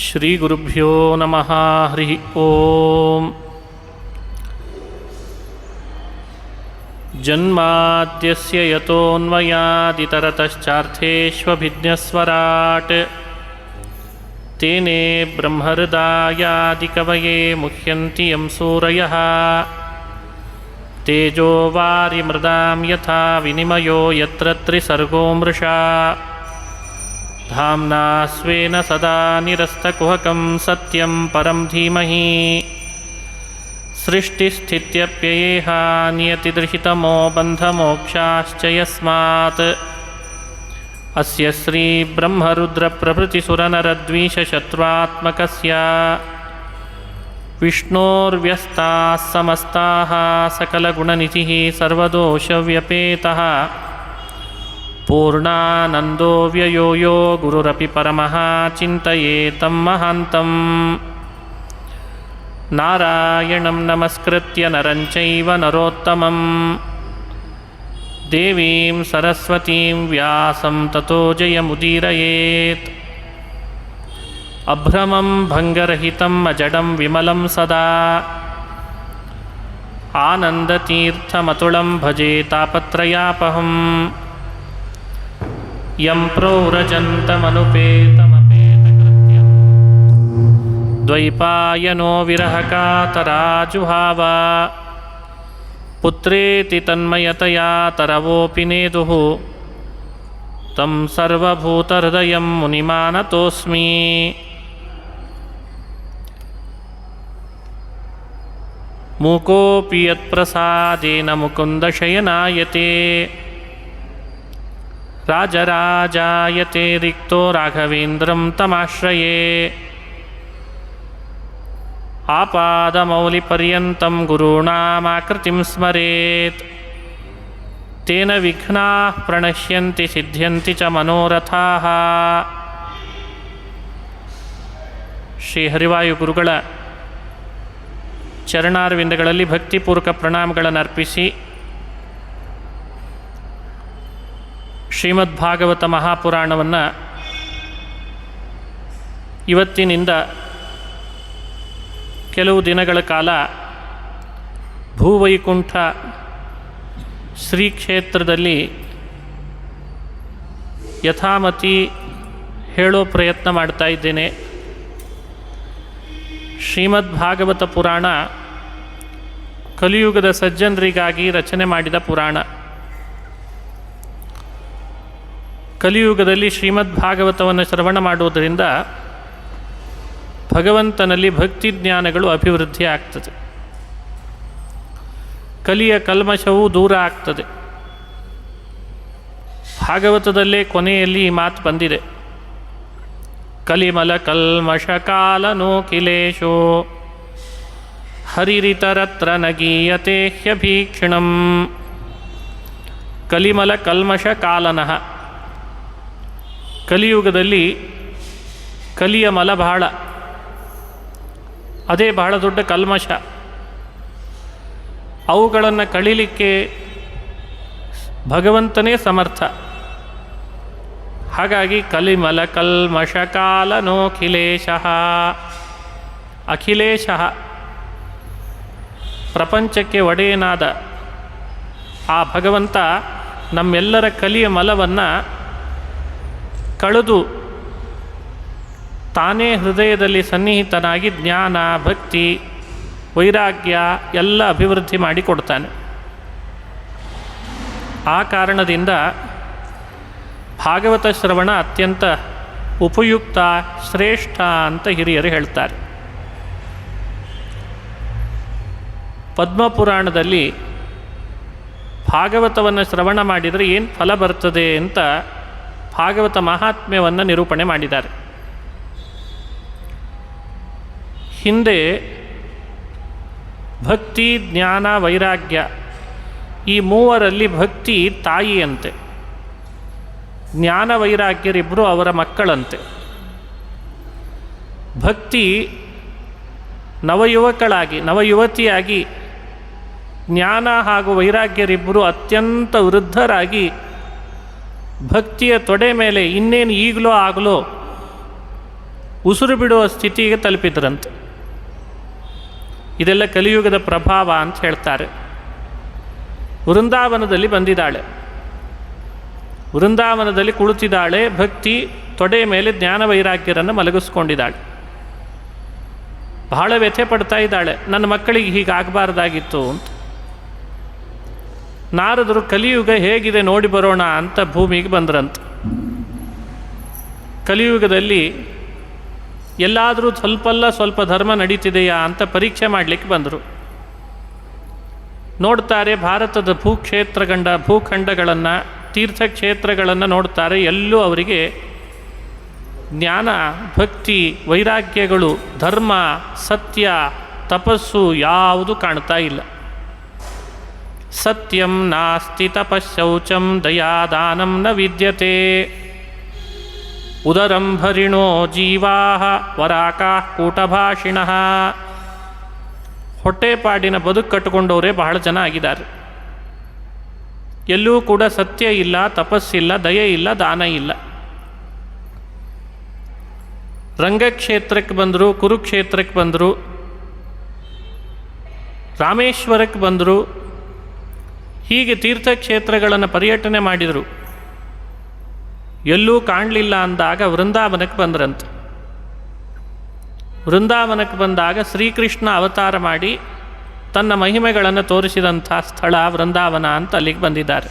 ಶ್ರೀಗುರುಭ್ಯೋ ನಮಃ. ಹರಿ ಓಂ. ಜನ್ಮಾದ್ಯಸ್ಯ ಯತೋನ್ಮಯಾದಿತರತಶ್ಚಾರ್ಥೇಷ್ವಭಿಜ್ಞಸ್ವರಾಟ್ ತೇನೇ ಬ್ರಹ್ಮಹೃದಾಯಾದಿಕವಯೇ ಮುಹ್ಯಂತಿ ಯಂ ಸೂರಯಃ. ತೇಜೋ ವಾರಿಮೃದಾಂ ಯಥಾ ವಿನಿಮಯೋ ಯತ್ರ ತ್ರಿಸರ್ಗೋ ಮೃಷಾ. ಧಾಮ್ನಾ ಸ್ವೇನ ಸದಾ ನಿರಸ್ತಕುಹಕಂ ಸತ್ಯಂ ಪರಂ ಧೀಮಹಿ. ಸೃಷ್ಟಿಸ್ಥಿತ್ಯಪ್ಯಯೇಹ ನಿಯತಿದೃಹಿತಮೋ ಬಂಧಮೋಕ್ಷಾಶ್ಚ ಯಸ್ಮಾತ್. ಅಸ್ಯ ಶ್ರೀ ಬ್ರಹ್ಮರುದ್ರಪ್ರಭೃತಿಸುರನರದ್ವೀಷಶತ್ರುತ್ಮಕಸ್ಯ ವಿಷ್ಣೋರ್ವ್ಯಸ್ತಾಃ ಸಮಸ್ತಾಃ ಸಕಲಗುಣನಿಧಿಃ ಸರ್ವದೋಷವ್ಯಪೇತಃ. ಪೂರ್ಣಾನಂದೋ ವ್ಯಯೋ ಯೋ ಗುರುರಪಿ ಪರಮಃ ಚಿಂತಯೇತಂ ಮಹಾಂತಂ. ನಾರಾಯಣಂ ನಮಸ್ಕೃತ್ಯ ನರಂ ಚೈವ ನರೋತ್ತಮಂ ದೇವೀಂ ಸರಸ್ವತೀಂ ವ್ಯಾಸಂ ತತೋ ಜಯಮುದೀರಯೇತ್. ಅಭ್ರಮಂ ಭಂಗರಹಿತಂ ಅಜಡಂ ವಿಮಲಂ ಸದಾ ಆನಂದತೀರ್ಥಮತುಳಂ ಭಜೆ ತಾಪತ್ರಯಾಪಹಂ. ಯಂ ಪ್ರವ್ರಜಂತಮನುಪೇತಮಪೇತಕೃತ್ಯಂ ದ್ವೈಪಾಯನೋ ವಿರಹಕಾತರಾಜುಹಾವ. ಪುತ್ರೇತಿ ತನ್ಮಯತಯಾ ತರವೋಪಿ ನೇದುಃ ತಂ ಸರ್ವಭೂತಹೃದಯಂ ಮುನಿಮಾನತೋಸ್ಮಿ. ಮೂಕೋಪಿ ಯತ್ಪ್ರಸಾದೇನ ಮುಕುಂದಶಯನಾಯತೆ. ರಾಜರಾಜಾಯತೆ ರಿಕ್ತೋ ರಾಘವೇಂದ್ರಂ ತಮಾಶ್ರಯೇ. ಆಪಾದಮೌಲಿಪರ್ಯಂತಂ ಗುರುಣಾಮಾಕೃತಿಂ ಸ್ಮರೇತ್. ತೇನ ವಿಘ್ನಾಃ ಪ್ರಣಶ್ಯಂತಿ ಸಿದ್ಧ್ಯಂತಿ ಚ ಮನೋರಥಾಃ. ಶ್ರೀ ಹರಿವಾಯು ಗುರುಗಳ ಚರಣಾರವಿಂದಗಳಲ್ಲಿ ಭಕ್ತಿಪೂರ್ವಕ ಪ್ರಣಾಮಗಳನ್ನು ಅರ್ಪಿಸಿ ಶ್ರೀಮದ್ಭಾಗವತ ಮಹಾಪುರಾಣವನ್ನು ಇವತ್ತಿನಿಂದ ಕೆಲವು ದಿನಗಳ ಕಾಲ ಭೂವೈಕುಂಠ ಶ್ರೀಕ್ಷೇತ್ರದಲ್ಲಿ ಯಥಾಮತಿ ಹೇಳೋ ಪ್ರಯತ್ನ ಮಾಡ್ತಾ ಇದ್ದೇನೆ. ಶ್ರೀಮದ್ಭಾಗವತ ಪುರಾಣ ಕಲಿಯುಗದ ಸಜ್ಜನರಿಗಾಗಿ ರಚನೆ ಮಾಡಿದ ಪುರಾಣ. ಕಲಿಯುಗದಲ್ಲಿ ಶ್ರೀಮದ್ಭಾಗವತವನ್ನು ಶ್ರವಣ ಮಾಡುವುದರಿಂದ ಭಗವಂತನಲ್ಲಿ ಭಕ್ತಿ ಜ್ಞಾನಗಳು ಅಭಿವೃದ್ಧಿ ಆಗ್ತದೆ. ಕಲಿಯ ಕಲ್ಮಶವೂ ದೂರ ಆಗ್ತದೆ. ಭಾಗವತದಲ್ಲೇ ಕೊನೆಯಲ್ಲಿ ಈ ಮಾತು ಬಂದಿದೆ. ಕಲಿಮಲ ಕಲ್ಮಷ ಕಾಲನೋಖಿಲೇಶೋ ಹರಿರಿತರತ್ರ ನಗೀಯತೆ ಹ್ಯಭೀಕ್ಷಣಂ. ಕಲಿಮಲ ಕಲ್ಮಷ ಕಾಲನಃ. ಕಲಿಯುಗದಲ್ಲಿ ಕಲಿಯ ಮಲ ಬಹಳ, ಅದೇ ಬಹಳ ದೊಡ್ಡ ಕಲ್ಮಶ. ಅವುಗಳನ್ನು ಕಳೀಲಿಕ್ಕೆ ಭಗವಂತನೇ ಸಮರ್ಥ. ಹಾಗಾಗಿ ಕಲಿಮಲ ಕಲ್ಮಷ ಕಾಲನೋಖಿಲೇಶಃ. ಅಖಿಲೇಶಃ ಪ್ರಪಂಚಕ್ಕೆ ಒಡೆಯನಾದ ಆ ಭಗವಂತ ನಮ್ಮೆಲ್ಲರ ಕಲಿಯ ಮಲವನ್ನು ಕಳೆದು ತಾನೇ ಹೃದಯದಲ್ಲಿ ಸನ್ನಿಹಿತನಾಗಿ ಜ್ಞಾನ, ಭಕ್ತಿ, ವೈರಾಗ್ಯ ಎಲ್ಲ ಅಭಿವೃದ್ಧಿ ಮಾಡಿಕೊಡ್ತಾನೆ. ಆ ಕಾರಣದಿಂದ ಭಾಗವತ ಶ್ರವಣ ಅತ್ಯಂತ ಉಪಯುಕ್ತ, ಶ್ರೇಷ್ಠ ಅಂತ ಹಿರಿಯರು ಹೇಳ್ತಾರೆ. ಪದ್ಮಪುರಾಣದಲ್ಲಿ ಭಾಗವತವನ್ನು ಶ್ರವಣ ಮಾಡಿದರೆ ಏನು ಫಲ ಬರ್ತದೆ ಅಂತ ಭಾಗವತ ಮಹಾತ್ಮ್ಯವನ್ನು ನಿರೂಪಣೆ ಮಾಡಿದ್ದಾರೆ. ಹಿಂದೆ ಭಕ್ತಿ, ಜ್ಞಾನ, ವೈರಾಗ್ಯ ಈ ಮೂವರಲ್ಲಿ ಭಕ್ತಿ ತಾಯಿಯಂತೆ, ಜ್ಞಾನ ವೈರಾಗ್ಯರಿಬ್ಬರು ಅವರ ಮಕ್ಕಳಂತೆ. ಭಕ್ತಿ ನವಯುವತಿಯಾಗಿ ಜ್ಞಾನ ಹಾಗೂ ವೈರಾಗ್ಯರಿಬ್ಬರು ಅತ್ಯಂತ ವೃದ್ಧರಾಗಿ ಭಕ್ತಿಯ ತೊಡೆ ಮೇಲೆ ಇನ್ನೇನು ಈಗಲೋ ಆಗಲೋ ಉಸಿರು ಬಿಡುವ ಸ್ಥಿತಿಗೆ ತಲುಪಿದ್ರಂತೆ. ಇದೆಲ್ಲ ಕಲಿಯುಗದ ಪ್ರಭಾವ ಅಂತ ಹೇಳ್ತಾರೆ. ವೃಂದಾವನದಲ್ಲಿ ಬಂದಿದ್ದಾಳೆ, ವೃಂದಾವನದಲ್ಲಿ ಕುಳಿತಿದ್ದಾಳೆ. ಭಕ್ತಿ ತೊಡೆ ಮೇಲೆ ಜ್ಞಾನ ವೈರಾಗ್ಯರನ್ನು ಮಲಗಿಸ್ಕೊಂಡಿದ್ದಾಳೆ. ಬಹಳ ವ್ಯಥೆ ಪಡ್ತಾ ಇದ್ದಾಳೆ, ನನ್ನ ಮಕ್ಕಳಿಗೆ ಹೀಗಾಗಬಾರ್ದಾಗಿತ್ತು ಅಂತ. ನಾರದರು ಕಲಿಯುಗ ಹೇಗಿದೆ ನೋಡಿ ಬರೋಣ ಅಂತ ಭೂಮಿಗೆ ಬಂದ್ರಂತೆ. ಕಲಿಯುಗದಲ್ಲಿ ಎಲ್ಲಾದರೂ ಸ್ವಲ್ಪ ಧರ್ಮ ನಡೀತಿದೆಯಾ ಅಂತ ಪರೀಕ್ಷೆ ಮಾಡಲಿಕ್ಕೆ ಬಂದರು. ನೋಡ್ತಾರೆ ಭಾರತದ ಭೂಖಂಡಗಳನ್ನು, ತೀರ್ಥಕ್ಷೇತ್ರಗಳನ್ನು ನೋಡ್ತಾರೆ. ಎಲ್ಲೂ ಅವರಿಗೆ ಜ್ಞಾನ, ಭಕ್ತಿ, ವೈರಾಗ್ಯಗಳು, ಧರ್ಮ, ಸತ್ಯ, ತಪಸ್ಸು ಯಾವುದು ಕಾಣ್ತಾ ಇಲ್ಲ. ಸತ್ಯಂ ನಾಸ್ತಿ ತಪಶೌಚಂ ದಯಾದಾನಂ ನ ವಿದ್ಯತೆ ಉದರಂ ಭರಿಣೋ ಜೀವಾ ವರಾಕಾಃ ಕೂಟಭಾಷಿಣಃ. ಹೊಟ್ಟೆಪಾಡಿನ ಬದುಕು ಕಟ್ಟಿಕೊಂಡವರೇ ಬಹಳ ಜನ ಆಗಿದ್ದಾರೆ. ಎಲ್ಲೂ ಕೂಡ ಸತ್ಯ ಇಲ್ಲ, ತಪಸ್ಸಿಲ್ಲ, ದಯೆ ಇಲ್ಲ, ದಾನ ಇಲ್ಲ. ರಂಗಕ್ಷೇತ್ರಕ್ಕೆ ಬಂದರು, ಕುರುಕ್ಷೇತ್ರಕ್ಕೆ ಬಂದರು, ರಾಮೇಶ್ವರಕ್ಕೆ ಬಂದರು. ಹೀಗೆ ತೀರ್ಥಕ್ಷೇತ್ರಗಳನ್ನು ಪರ್ಯಟನೆ ಮಾಡಿದರು. ಎಲ್ಲೂ ಕಾಣಲಿಲ್ಲ ಅಂದಾಗ ವೃಂದಾವನಕ್ಕೆ ಬಂದ್ರಂತೆ. ವೃಂದಾವನಕ್ಕೆ ಬಂದಾಗ ಶ್ರೀಕೃಷ್ಣ ಅವತಾರ ಮಾಡಿ ತನ್ನ ಮಹಿಮೆಗಳನ್ನು ತೋರಿಸಿದಂಥ ಸ್ಥಳ ವೃಂದಾವನ ಅಂತ ಅಲ್ಲಿಗೆ ಬಂದಿದ್ದಾರೆ.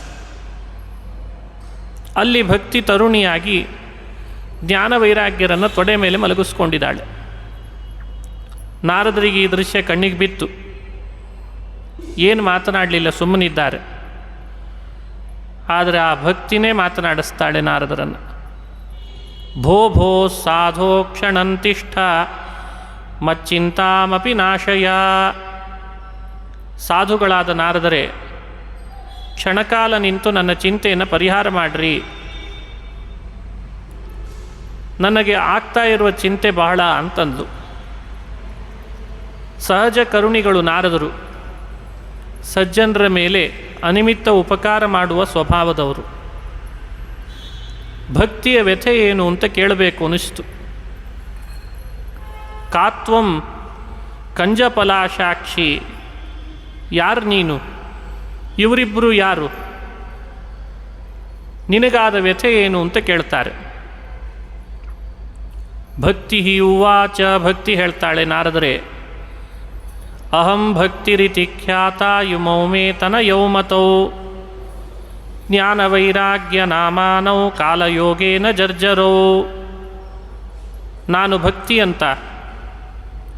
ಅಲ್ಲಿ ಭಕ್ತಿ ತರುಣಿಯಾಗಿ ಜ್ಞಾನ ವೈರಾಗ್ಯರನ್ನು ತೊಡೆ ಮೇಲೆ ಮಲಗಿಸ್ಕೊಂಡಿದ್ದಾಳೆ. ನಾರದರಿಗೆ ಈ ದೃಶ್ಯ ಕಣ್ಣಿಗೆ ಬಿತ್ತು. ಏನು ಮಾತನಾಡಲಿಲ್ಲ, ಸುಮ್ಮನಿದ್ದಾರೆ. ಆದರೆ ಆ ಭಕ್ತಿನೇ ಮಾತನಾಡಿಸ್ತಾಳೆ ನಾರದರನ್ನು. ಭೋ ಭೋ ಸಾಧೋ ಕ್ಷಣಂತಿಷ್ಠ ಮಚ್ಚಿಂತಾಮಪಿ ನಾಶಯ. ಸಾಧುಗಳಾದ ನಾರದರೆ, ಕ್ಷಣಕಾಲ ನಿಂತು ನನ್ನ ಚಿಂತೆಯನ್ನು ಪರಿಹಾರ ಮಾಡಿರಿ. ನನಗೆ ಆಗ್ತಾ ಇರುವ ಚಿಂತೆ ಬಹಳ ಅಂತಂದು. ಸಹಜ ಕರುಣಿಗಳು ನಾರದರು. ಸಜ್ಜನರ ಮೇಲೆ ಅನಿಮಿತ್ತ ಉಪಕಾರ ಮಾಡುವ ಸ್ವಭಾವದವರು. ಭಕ್ತಿಯ ವ್ಯಥೆ ಏನು ಅಂತ ಕೇಳಬೇಕು ಅನಿಸ್ತು. ಕಾತ್ವಂ ಕಂಜಫಲಾಶಾಕ್ಷಿ, ಯಾರು ನೀನು? ಇವರಿಬ್ಬರು ಯಾರು? ನಿನಗಾದ ವ್ಯಥೆ ಏನು ಅಂತ ಕೇಳ್ತಾರೆ. ಭಕ್ತಿ ಉವಾಚ, ಭಕ್ತಿ ಹೇಳ್ತಾಳೆ ನಾರದರೆ, ಅಹಂ ಭಕ್ತಿರಿತಿ ಖ್ಯಾತ ಯುಮೌ ಮೇ ತನಯೌ ಮತೌ ಜ್ಞಾನವೈರಾಗ್ಯ ನಾಮಾನೌ ಕಾಲಯೋಗೇನ ಜರ್ಜರೌ. ನಾನು ಭಕ್ತಿ ಅಂತ,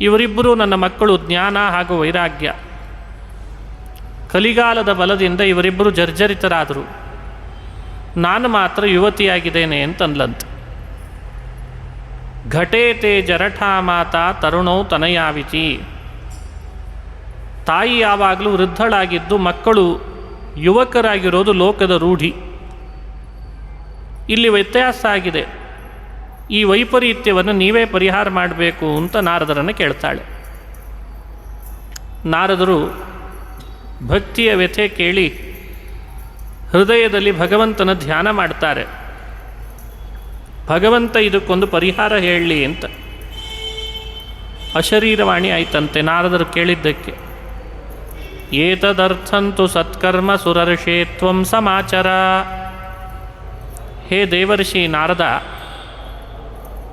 ಇವರಿಬ್ಬರೂ ನನ್ನ ಮಕ್ಕಳು ಜ್ಞಾನ ಹಾಗೂ ವೈರಾಗ್ಯ. ಕಲಿಗಾಲದ ಬಲದಿಂದ ಇವರಿಬ್ಬರು ಜರ್ಜರಿತರಾದರು. ನಾನು ಮಾತ್ರ ಯುವತಿಯಾಗಿದ್ದೇನೆ ಅಂತಂದ್ಲಂತ. ಘಟೇತೆ ಜರಠಾ ಮಾತಾ ತರುಣೌ ತನಯಾವಿತಿ. ತಾಯಿ ಯಾವಾಗಲೂ ವೃದ್ಧಳಾಗಿದ್ದು ಮಕ್ಕಳು ಯುವಕರಾಗಿರೋದು ಲೋಕದ ರೂಢಿ. ಇಲ್ಲಿ ವ್ಯತ್ಯಾಸ ಆಗಿದೆ. ಈ ವೈಪರೀತ್ಯವನ್ನು ನೀವೇ ಪರಿಹಾರ ಮಾಡಬೇಕು ಅಂತ ನಾರದರನ್ನು ಕೇಳ್ತಾಳೆ. ನಾರದರು ಭಕ್ತಿಯ ವ್ಯಥೆ ಕೇಳಿ ಹೃದಯದಲ್ಲಿ ಭಗವಂತನ ಧ್ಯಾನ ಮಾಡ್ತಾರೆ. ಭಗವಂತ ಇದಕ್ಕೊಂದು ಪರಿಹಾರ ಹೇಳಲಿ ಅಂತ. ಅಶರೀರವಾಣಿ ಆಯ್ತಂತೆ ನಾರದರು ಕೇಳಿದ್ದಕ್ಕೆ. ಏತದರ್ಥಂತು ಸತ್ಕರ್ಮ ಸುರರ್ಷೇ ತ್ವಂ ಸಮಾಚರ. ಹೇ ದೇವರ್ಷಿ ನಾರದ,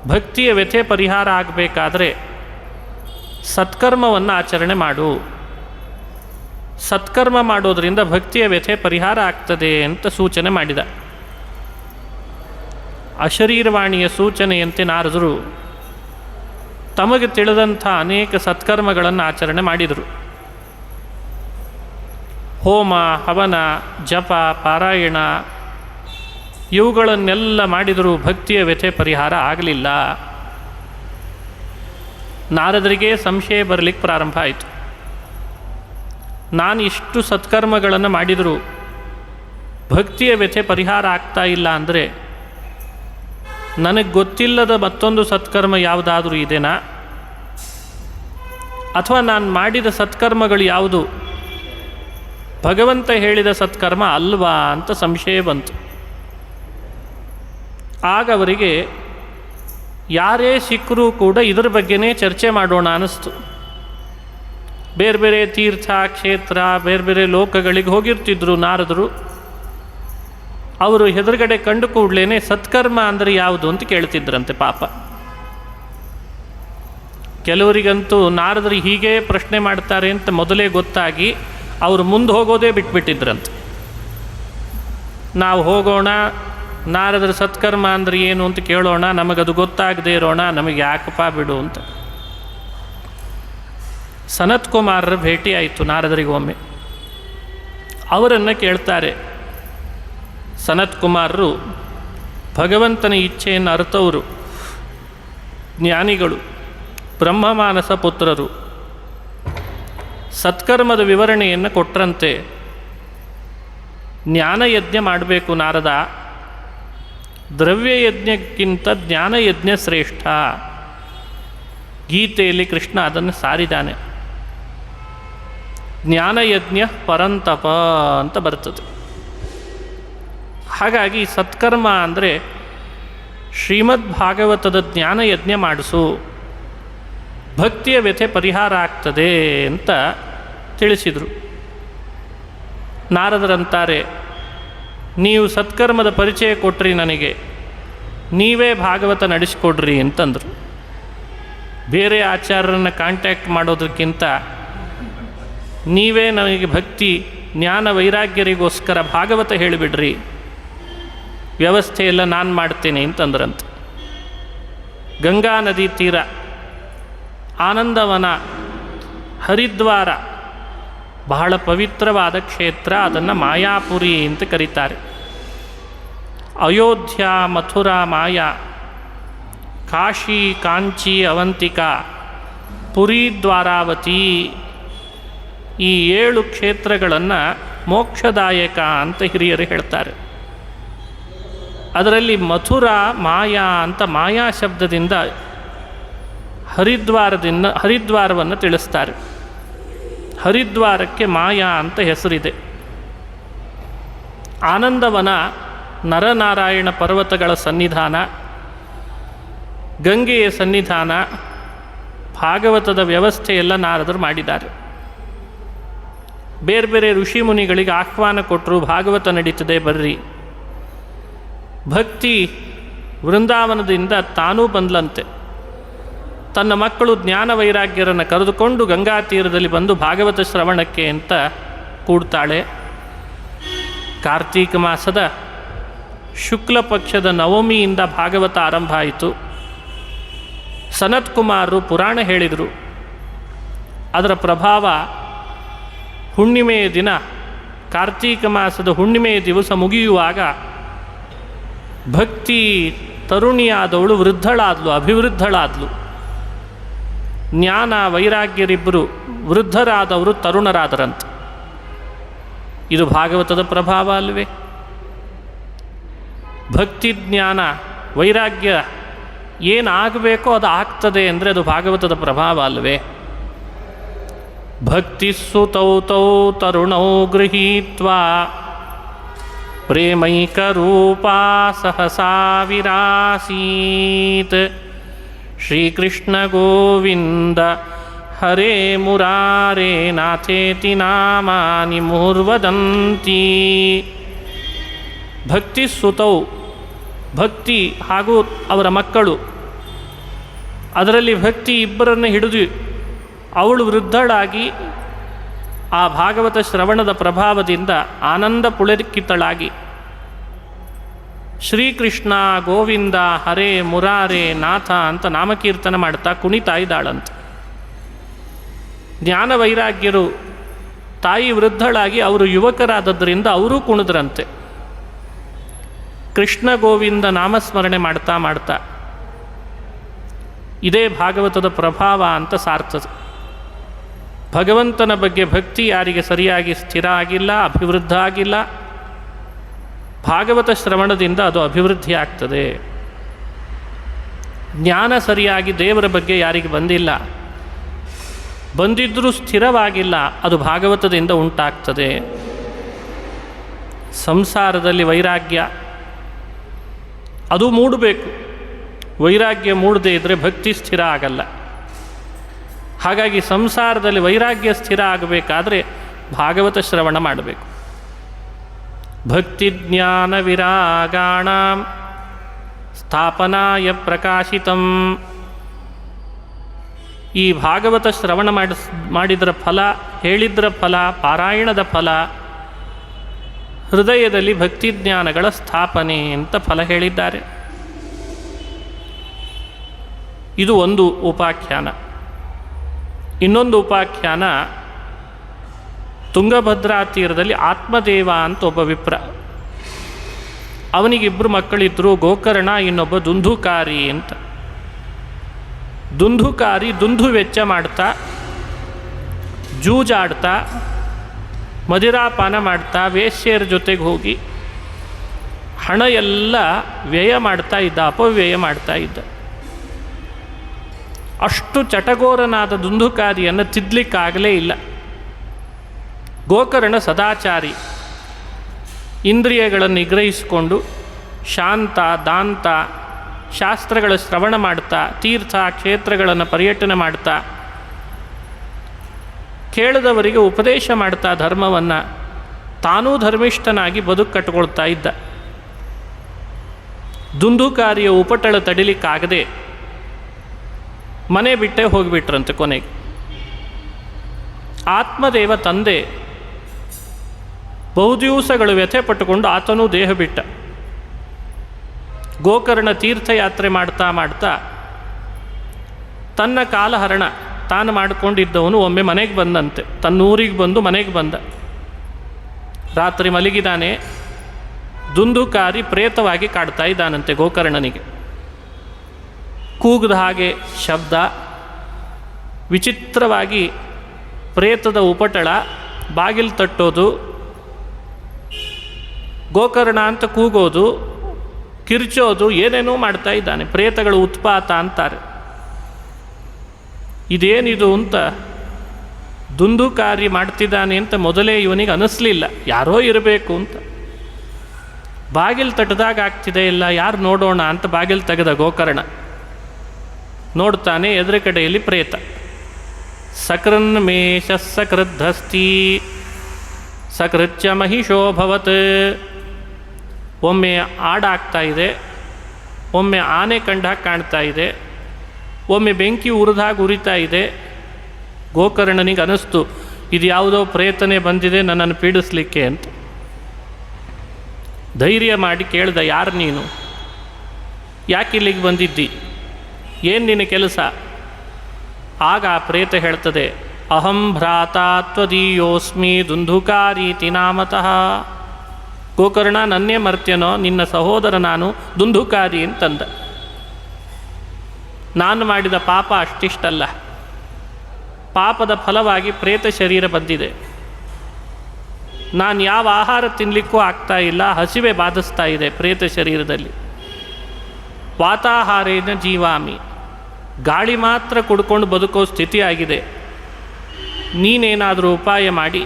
ಭಕ್ತಿಯ ವ್ಯಥೆ ಪರಿಹಾರ ಆಗಬೇಕಾದ್ರೆ ಸತ್ಕರ್ಮವನ್ನು ಆಚರಣೆ ಮಾಡು. ಸತ್ಕರ್ಮ ಮಾಡೋದರಿಂದ ಭಕ್ತಿಯ ವ್ಯಥೆ ಪರಿಹಾರ ಆಗ್ತದೆ ಅಂತ ಸೂಚನೆ ಮಾಡಿದ. ಅಶರೀರವಾಣಿಯ ಸೂಚನೆಯಂತೆ ನಾರದರು ತಮಗೆ ತಿಳಿದಂಥ ಅನೇಕ ಸತ್ಕರ್ಮಗಳನ್ನು ಆಚರಣೆ ಮಾಡಿದರು. ಹೋಮ, ಹವನ, ಜಪ, ಪಾರಾಯಣ ಇವುಗಳನ್ನೆಲ್ಲ ಮಾಡಿದರೂ ಭಕ್ತಿಯ ವ್ಯಥೆ ಪರಿಹಾರ ಆಗಲಿಲ್ಲ. ನಾರದರಿಗೆ ಸಂಶಯ ಬರಲಿಕ್ಕೆ ಪ್ರಾರಂಭ ಆಯಿತು. ನಾನು ಇಷ್ಟು ಸತ್ಕರ್ಮಗಳನ್ನು ಮಾಡಿದರೂ ಭಕ್ತಿಯ ವ್ಯಥೆ ಪರಿಹಾರ ಆಗ್ತಾ ಇಲ್ಲ ಅಂದರೆ ನನಗೆ ಗೊತ್ತಿಲ್ಲದ ಮತ್ತೊಂದು ಸತ್ಕರ್ಮ ಯಾವುದಾದ್ರೂ ಇದೆನಾ? ಅಥವಾ ನಾನು ಮಾಡಿದ ಸತ್ಕರ್ಮಗಳು ಯಾವುದು ಭಗವಂತ ಹೇಳಿದ ಸತ್ಕರ್ಮ ಅಲ್ವಾ ಅಂತ ಸಂಶಯ ಬಂತು. ಆಗ ಅವರಿಗೆ ಯಾರೇ ಸಿಕ್ಕರೂ ಕೂಡ ಇದರ ಬಗ್ಗೆನೇ ಚರ್ಚೆ ಮಾಡೋಣ ಅನ್ನಿಸ್ತು. ಬೇರೆ ಬೇರೆ ತೀರ್ಥ ಕ್ಷೇತ್ರ ಬೇರೆ ಬೇರೆ ಲೋಕಗಳಿಗೆ ಹೋಗಿರ್ತಿದ್ರು ನಾರದರು. ಅವರು ಎದುರುಗಡೆ ಕಂಡು ಕೂಡಲೇ ಸತ್ಕರ್ಮ ಅಂದರೆ ಯಾವುದು ಅಂತ ಕೇಳ್ತಿದ್ರಂತೆ ಪಾಪ. ಕೆಲವರಿಗಂತೂ ನಾರದರು ಹೀಗೆ ಪ್ರಶ್ನೆ ಮಾಡ್ತಾರೆ ಅಂತ ಮೊದಲೇ ಗೊತ್ತಾಗಿ ಅವರು ಮುಂದೆ ಹೋಗೋದೇ ಬಿಟ್ಬಿಟ್ಟಿದ್ರಂತೆ. ನಾವು ಹೋಗೋಣ, ನಾರದರ ಸತ್ಕರ್ಮ ಅಂದರೆ ಏನು ಅಂತ ಕೇಳೋಣ, ನಮಗದು ಗೊತ್ತಾಗದೇ ಇರೋಣ, ನಮಗೆ ಯಾಕಪ್ಪ ಬಿಡು ಅಂತ. ಸನತ್ ಕುಮಾರರ ಭೇಟಿ ಆಯಿತು ನಾರದರಿಗೊಮ್ಮೆ. ಅವರನ್ನು ಕೇಳ್ತಾರೆ. ಸನತ್ ಕುಮಾರರು ಭಗವಂತನ ಇಚ್ಛೆಯನ್ನು ಅರ್ಥವರು, ಜ್ಞಾನಿಗಳು, ಬ್ರಹ್ಮಮಾನಸ ಪುತ್ರರು. ಸತ್ಕರ್ಮದ ವಿವರಣೆಯನ್ನು ಕೊಟ್ಟರಂತೆ. ಜ್ಞಾನಯಜ್ಞ ಮಾಡಬೇಕು ನಾರದ, ದ್ರವ್ಯಯಜ್ಞಕ್ಕಿಂತ ಜ್ಞಾನಯಜ್ಞ ಶ್ರೇಷ್ಠ. ಗೀತೆಯಲ್ಲಿ ಕೃಷ್ಣ ಅದನ್ನು ಸಾರಿದ್ದಾನೆ. ಜ್ಞಾನಯಜ್ಞ ಪರಂತಪ ಅಂತ ಬರ್ತದೆ. ಹಾಗಾಗಿ ಸತ್ಕರ್ಮ ಅಂದರೆ ಶ್ರೀಮದ್ ಭಾಗವತದ ಜ್ಞಾನಯಜ್ಞ ಮಾಡಿಸು, ಭಕ್ತಿಯ ವ್ಯಥೆ ಪರಿಹಾರ ಆಗ್ತದೆ ಅಂತ ತಿಳಿಸಿದರು. ನಾರದರಂತಾರೆ, ನೀವು ಸತ್ಕರ್ಮದ ಪರಿಚಯ ಕೊಟ್ರಿ ನನಗೆ, ನೀವೇ ಭಾಗವತ ನಡೆಸಿಕೊಡ್ರಿ ಅಂತಂದರು. ಬೇರೆ ಆಚಾರ್ಯರನ್ನು ಕಾಂಟ್ಯಾಕ್ಟ್ ಮಾಡೋದಕ್ಕಿಂತ ನೀವೇ ನನಗೆ ಭಕ್ತಿ ಜ್ಞಾನ ವೈರಾಗ್ಯರಿಗೋಸ್ಕರ ಭಾಗವತ ಹೇಳಿಬಿಡ್ರಿ, ವ್ಯವಸ್ಥೆ ಎಲ್ಲ ನಾನು ಮಾಡ್ತೇನೆ ಅಂತಂದ್ರಂತೆ. ಗಂಗಾ ನದಿ ತೀರ, ಆನಂದವನ, ಹರಿದ್ವಾರ ಬಹಳ ಪವಿತ್ರವಾದ ಕ್ಷೇತ್ರ. ಅದನ್ನು ಮಾಯಾಪುರಿ ಅಂತ ಕರೀತಾರೆ. ಅಯೋಧ್ಯ, ಮಥುರಾ, ಮಾಯಾ, ಕಾಶಿ, ಕಾಂಚಿ, ಅವಂತಿಕಾ, ಪುರಿ, ದ್ವಾರಾವತಿ, ಈ 7 ಕ್ಷೇತ್ರಗಳನ್ನು ಮೋಕ್ಷದಾಯಕ ಅಂತ ಹಿರಿಯರು ಹೇಳ್ತಾರೆ. ಅದರಲ್ಲಿ ಮಥುರಾ, ಮಾಯಾ ಅಂತ ಮಾಯಾ ಶಬ್ದದಿಂದ ಹರಿದ್ವಾರವನ್ನು ತಿಳಿಸ್ತಾರೆ. ಹರಿದ್ವಾರಕ್ಕೆ ಮಾಯಾ ಅಂತ ಹೆಸರಿದೆ. ಆನಂದವನ ನರನಾರಾಯಣ ಪರ್ವತಗಳ ಸನ್ನಿಧಾನ, ಗಂಗೆಯ ಸನ್ನಿಧಾನ, ಭಾಗವತದ ವ್ಯವಸ್ಥೆಯೆಲ್ಲ ನಾರದರು ಮಾಡಿದ್ದಾರೆ. ಬೇರೆ ಬೇರೆ ಋಷಿ ಮುನಿಗಳಿಗೆ ಆಹ್ವಾನ ಕೊಟ್ಟರು, ಭಾಗವತ ನಡೀತದೆ ಬರ್ರಿ. ಭಕ್ತಿ ವೃಂದಾವನದಿಂದ ತಾನೂ ಬಂದ್ಲಂತೆ. ತನ್ನ ಮಕ್ಕಳು ಜ್ಞಾನ ವೈರಾಗ್ಯರನ್ನು ಕರೆದುಕೊಂಡು ಗಂಗಾ ತೀರದಲ್ಲಿ ಬಂದು ಭಾಗವತ ಶ್ರವಣಕ್ಕೆ ಅಂತ ಕೂಡ್ತಾಳೆ. ಕಾರ್ತೀಕ ಮಾಸದ ಶುಕ್ಲ ಪಕ್ಷದ ನವಮಿಯಿಂದ ಭಾಗವತ ಆರಂಭ ಆಯಿತು. ಸನತ್ ಕುಮಾರರು ಪುರಾಣ ಹೇಳಿದರು. ಅದರ ಪ್ರಭಾವ ಹುಣ್ಣಿಮೆಯ ದಿನ, ಕಾರ್ತೀಕ ಮಾಸದ ಹುಣ್ಣಿಮೆಯ ದಿವಸ ಮುಗಿಯುವಾಗ ಭಕ್ತಿ ತರುಣಿಯಾದವಳು ವೃದ್ಧಳಾದ್ಲು, ಅಭಿವೃದ್ಧಳಾದ್ಲು. ಜ್ಞಾನ ವೈರಾಗ್ಯರಿಬ್ಬರು ವೃದ್ಧರಾದವರು ತರುಣರಾದರಂತೆ. ಇದು ಭಾಗವತದ ಪ್ರಭಾವ ಅಲ್ವೇ? ಭಕ್ತಿ ಜ್ಞಾನ ವೈರಾಗ್ಯ ಏನಾಗಬೇಕೋ ಅದು ಆಗ್ತದೆ ಅಂದರೆ ಅದು ಭಾಗವತದ ಪ್ರಭಾವ ಅಲ್ವೇ? ಭಕ್ತಿಸ್ಸುತೌ ತೌ ತರುಣೌ ಗೃಹೀತ್ವಾ ಪ್ರೇಮೈಕರೂಪಾ ಸಹಸಾ ವಿರಾಸೀತ್. ಶ್ರೀಕೃಷ್ಣ ಗೋವಿಂದ ಹರೇ ಮುರಾರೇ ನಾಥೇತಿ ನಾಮಾನಿ ಮುಹುರ್ವದಂತಿ. ಭಕ್ತಿ ಸುತೌ, ಭಕ್ತಿ ಹಾಗೂ ಅವರ ಮಕ್ಕಳು, ಅದರಲ್ಲಿ ಭಕ್ತಿ ಇಬ್ಬರನ್ನು ಹಿಡಿದು ಅವಳು ವೃದ್ಧಳಾಗಿ ಆ ಭಾಗವತ ಶ್ರವಣದ ಪ್ರಭಾವದಿಂದ ಆನಂದ ಪುಳಕಿತಳಾಗಿ ಶ್ರೀಕೃಷ್ಣ ಗೋವಿಂದ ಹರೇ ಮುರಾರೇ ನಾಥ ಅಂತ ನಾಮಕೀರ್ತನ ಮಾಡ್ತಾ ಕುಣಿತಾ ಇದ್ದಾಳಂತೆ. ಜ್ಞಾನ ವೈರಾಗ್ಯರು ತಾಯಿ ವೃದ್ಧಳಾಗಿ ಅವರು ಯುವಕರಾದದ್ದರಿಂದ ಅವರೂ ಕುಣಿದ್ರಂತೆ. ಕೃಷ್ಣ ಗೋವಿಂದ ನಾಮಸ್ಮರಣೆ ಮಾಡ್ತಾ ಮಾಡ್ತಾ ಇದೇ ಭಾಗವತದ ಪ್ರಭಾವ ಅಂತ ಸಾರ್ತದೆ. ಭಗವಂತನ ಬಗ್ಗೆ ಭಕ್ತಿ ಯಾರಿಗೆ ಸರಿಯಾಗಿ ಸ್ಥಿರ ಆಗಿಲ್ಲ, ಅಭಿವೃದ್ಧ ಆಗಿಲ್ಲ, ಭಾಗವತ ಶ್ರವಣದಿಂದ ಅದು ಅಭಿವೃದ್ಧಿ ಆಗ್ತದೆ. ಜ್ಞಾನ ಸರಿಯಾಗಿ ದೇವರ ಬಗ್ಗೆ ಯಾರಿಗೆ ಬಂದಿಲ್ಲ, ಬಂದಿದ್ದರೂ ಸ್ಥಿರವಾಗಿಲ್ಲ, ಅದು ಭಾಗವತದಿಂದ ಉಂಟಾಗ್ತದೆ. ಸಂಸಾರದಲ್ಲಿ ವೈರಾಗ್ಯ ಅದು ಮೂಡಬೇಕು. ವೈರಾಗ್ಯ ಮೂಡದೇ ಇದ್ದರೆ ಭಕ್ತಿ ಸ್ಥಿರ ಆಗಲ್ಲ. ಹಾಗಾಗಿ ಸಂಸಾರದಲ್ಲಿ ವೈರಾಗ್ಯ ಸ್ಥಿರ ಆಗಬೇಕಾದ್ರೆ ಭಾಗವತ ಶ್ರವಣ ಮಾಡಬೇಕು. ಭಕ್ತಿ ಜ್ಞಾನ ವಿರಾಗಾಣ ಸ್ಥಾಪನಾಯ ಪ್ರಕಾಶಿತಂ. ಈ ಭಾಗವತ ಶ್ರವಣ ಮಾಡಿದರ ಫಲ, ಹೇಳಿದ್ರ ಫಲ, ಪಾರಾಯಣದ ಫಲ, ಹೃದಯದಲ್ಲಿ ಭಕ್ತಿ ಜ್ಞಾನಗಳ ಸ್ಥಾಪನೆ ಅಂತ ಫಲ ಹೇಳಿದ್ದಾರೆ. ಇದು ಒಂದು ಉಪಾಖ್ಯಾನ. ಇನ್ನೊಂದು ಉಪಾಖ್ಯಾನ, ತುಂಗಭದ್ರಾ ತೀರದಲ್ಲಿ ಆತ್ಮದೇವ ಅಂತ ಒಬ್ಬ ವಿಪ್ರ, ಅವನಿಗಿಬ್ಬರು ಮಕ್ಕಳಿದ್ದರು, ಗೋಕರ್ಣ, ಇನ್ನೊಬ್ಬ ದುಂದುಕಾರಿ ಅಂತ. ದುಂದುಕಾರಿ ದುಂದು ವೆಚ್ಚ ಮಾಡ್ತಾ, ಜೂಜಾಡ್ತಾ, ಮದಿರಾಪಾನ ಮಾಡ್ತಾ, ವೇಶ್ಯರ ಜೊತೆಗೆ ಹೋಗಿ ಹಣ ಎಲ್ಲ ವ್ಯಯ ಮಾಡ್ತಾ ಇದ್ದ, ಅಪವ್ಯಯ ಮಾಡ್ತಾ ಇದ್ದ. ಅಷ್ಟು ಚಟಗೋರನಾದ ದುಂದುಕಾರಿಯನ್ನು ತಿದ್ದಲಿಕ್ಕಾಗಲೇ ಇಲ್ಲ. ಗೋಕರ್ಣ ಸದಾಚಾರಿ, ಇಂದ್ರಿಯಗಳನ್ನು ನಿಗ್ರಹಿಸಿಕೊಂಡು ಶಾಂತ, ದಾಂತ, ಶಾಸ್ತ್ರಗಳ ಶ್ರವಣ ಮಾಡ್ತಾ, ತೀರ್ಥ ಕ್ಷೇತ್ರಗಳನ್ನು ಪರ್ಯಟನೆ ಮಾಡ್ತಾ, ಕೇಳಿದವರಿಗೆ ಉಪದೇಶ ಮಾಡ್ತಾ ಧರ್ಮವನ್ನು, ತಾನೂ ಧರ್ಮಿಷ್ಠನಾಗಿ ಬದುಕು ಕಟ್ಟಿಕೊಳ್ತಾ ಇದ್ದ. ದುಂದುಕಾರಿಯ ಉಪಟಳ ತಡಿಲಿಕ್ಕಾಗದೆ ಮನೆ ಬಿಟ್ಟೇ ಹೋಗಿಬಿಟ್ರಂತೆ. ಕೊನೆಗೆ ಆತ್ಮದೇವ ತಂದೆ ಬಹುದಿವಸಗಳು ವ್ಯಥೆ ಪಟ್ಟುಕೊಂಡು ಆತನೂ ದೇಹ ಬಿಟ್ಟ. ಗೋಕರ್ಣ ತೀರ್ಥಯಾತ್ರೆ ಮಾಡ್ತಾ ಮಾಡ್ತಾ ತನ್ನ ಕಾಲಹರಣ ತಾನು ಮಾಡಿಕೊಂಡಿದ್ದವನು ಒಮ್ಮೆ ಮನೆಗೆ ಬಂದಂತೆ. ತನ್ನೂರಿಗೆ ಬಂದು ಮನೆಗೆ ಬಂದ. ರಾತ್ರಿ ಮಲಗಿದಾನೆ. ದುಂದುಕಾರಿ ಪ್ರೇತವಾಗಿ ಕಾಡ್ತಾ ಇದ್ದಾನಂತೆ ಗೋಕರ್ಣನಿಗೆ. ಕೂಗದ ಹಾಗೆ ಶಬ್ದ, ವಿಚಿತ್ರವಾಗಿ ಪ್ರೇತದ ಉಪಟಳ, ಬಾಗಿಲು ತಟ್ಟೋದು, ಗೋಕರ್ಣ ಅಂತ ಕೂಗೋದು, ಕಿರ್ಚೋದು, ಏನೇನೋ ಮಾಡ್ತಾ ಇದ್ದಾನೆ. ಪ್ರೇತಗಳು ಉತ್ಪಾತ ಅಂತಾರೆ. ಇದೇನಿದು ಅಂತ ದುಂದುಕಾರಿ ಮಾಡ್ತಿದ್ದಾನೆ ಅಂತ ಮೊದಲೇ ಇವನಿಗೆ ಅನ್ನಿಸ್ಲಿಲ್ಲ. ಯಾರೋ ಇರಬೇಕು ಅಂತ. ಬಾಗಿಲು ತಟ್ಟದಾಗ ಆಗ್ತಿದೆ ಇಲ್ಲ, ಯಾರು ನೋಡೋಣ ಅಂತ ಬಾಗಿಲು ತೆಗೆದ ಗೋಕರ್ಣ. ನೋಡ್ತಾನೆ, ಎದುರು ಕಡೆಯಲ್ಲಿ ಪ್ರೇತ. ಸಕೃನ್ಮೇಷ ಸಕೃದ್ಧಸ್ತಿ ಸಕೃತ್ಯ ಮಹಿಷೋಭವತ್. ಒಮ್ಮೆ ಆಡಾಗ್ತಾ ಇದೆ, ಒಮ್ಮೆ ಆನೆ ಕಂಡಾಗ ಕಾಣ್ತಾ ಇದೆ, ಒಮ್ಮೆ ಬೆಂಕಿ ಉರಿದಾಗ ಉರಿತಾ ಇದೆ. ಗೋಕರ್ಣನಿಗೆ ಅನ್ನಿಸ್ತು, ಇದು ಯಾವುದೋ ಪ್ರೇತನೆ ಬಂದಿದೆ ನನ್ನನ್ನು ಪೀಡಿಸ್ಲಿಕ್ಕೆ ಅಂತ. ಧೈರ್ಯ ಮಾಡಿ ಕೇಳ್ದ, ಯಾರು ನೀನು? ಯಾಕೆ ಇಲ್ಲಿಗೆ ಬಂದಿದ್ದಿ? ಏನು ನಿನ್ನ ಕೆಲಸ? ಆಗ ಆ ಪ್ರೇತ ಹೇಳ್ತದೆ, ಅಹಂ ಭ್ರಾತಾ ತ್ವದೀಯೋಸ್ಮಿ ದುಂದುಕಾರೀತಿ ನಾಮತಃ. ಗೋಕರ್ಣ, ನನ್ನೇ ಮರ್ತ್ಯನೋ, ನಿನ್ನ ಸಹೋದರ ನಾನು ದುಂದುಕಾರಿ ಅಂತಂದ. ನಾನು ಮಾಡಿದ ಪಾಪ ಅಷ್ಟಿಷ್ಟಲ್ಲ. ಪಾಪದ ಫಲವಾಗಿ ಪ್ರೇತ ಶರೀರ ಬಂದಿದೆ. ನಾನು ಯಾವ ಆಹಾರ ತಿನ್ನಲಿಕ್ಕೂ ಆಗ್ತಾ ಇಲ್ಲ, ಹಸಿವೆ ಬಾಧಿಸ್ತಾ ಇದೆ ಪ್ರೇತ ಶರೀರದಲ್ಲಿ. ವಾತಾಹಾರೇನ ಜೀವಾಮಿ, ಗಾಳಿ ಮಾತ್ರ ಕುಡ್ಕೊಂಡು ಬದುಕೋ ಸ್ಥಿತಿ ಆಗಿದೆ. ನೀನೇನಾದರೂ ಉಪಾಯ ಮಾಡಿ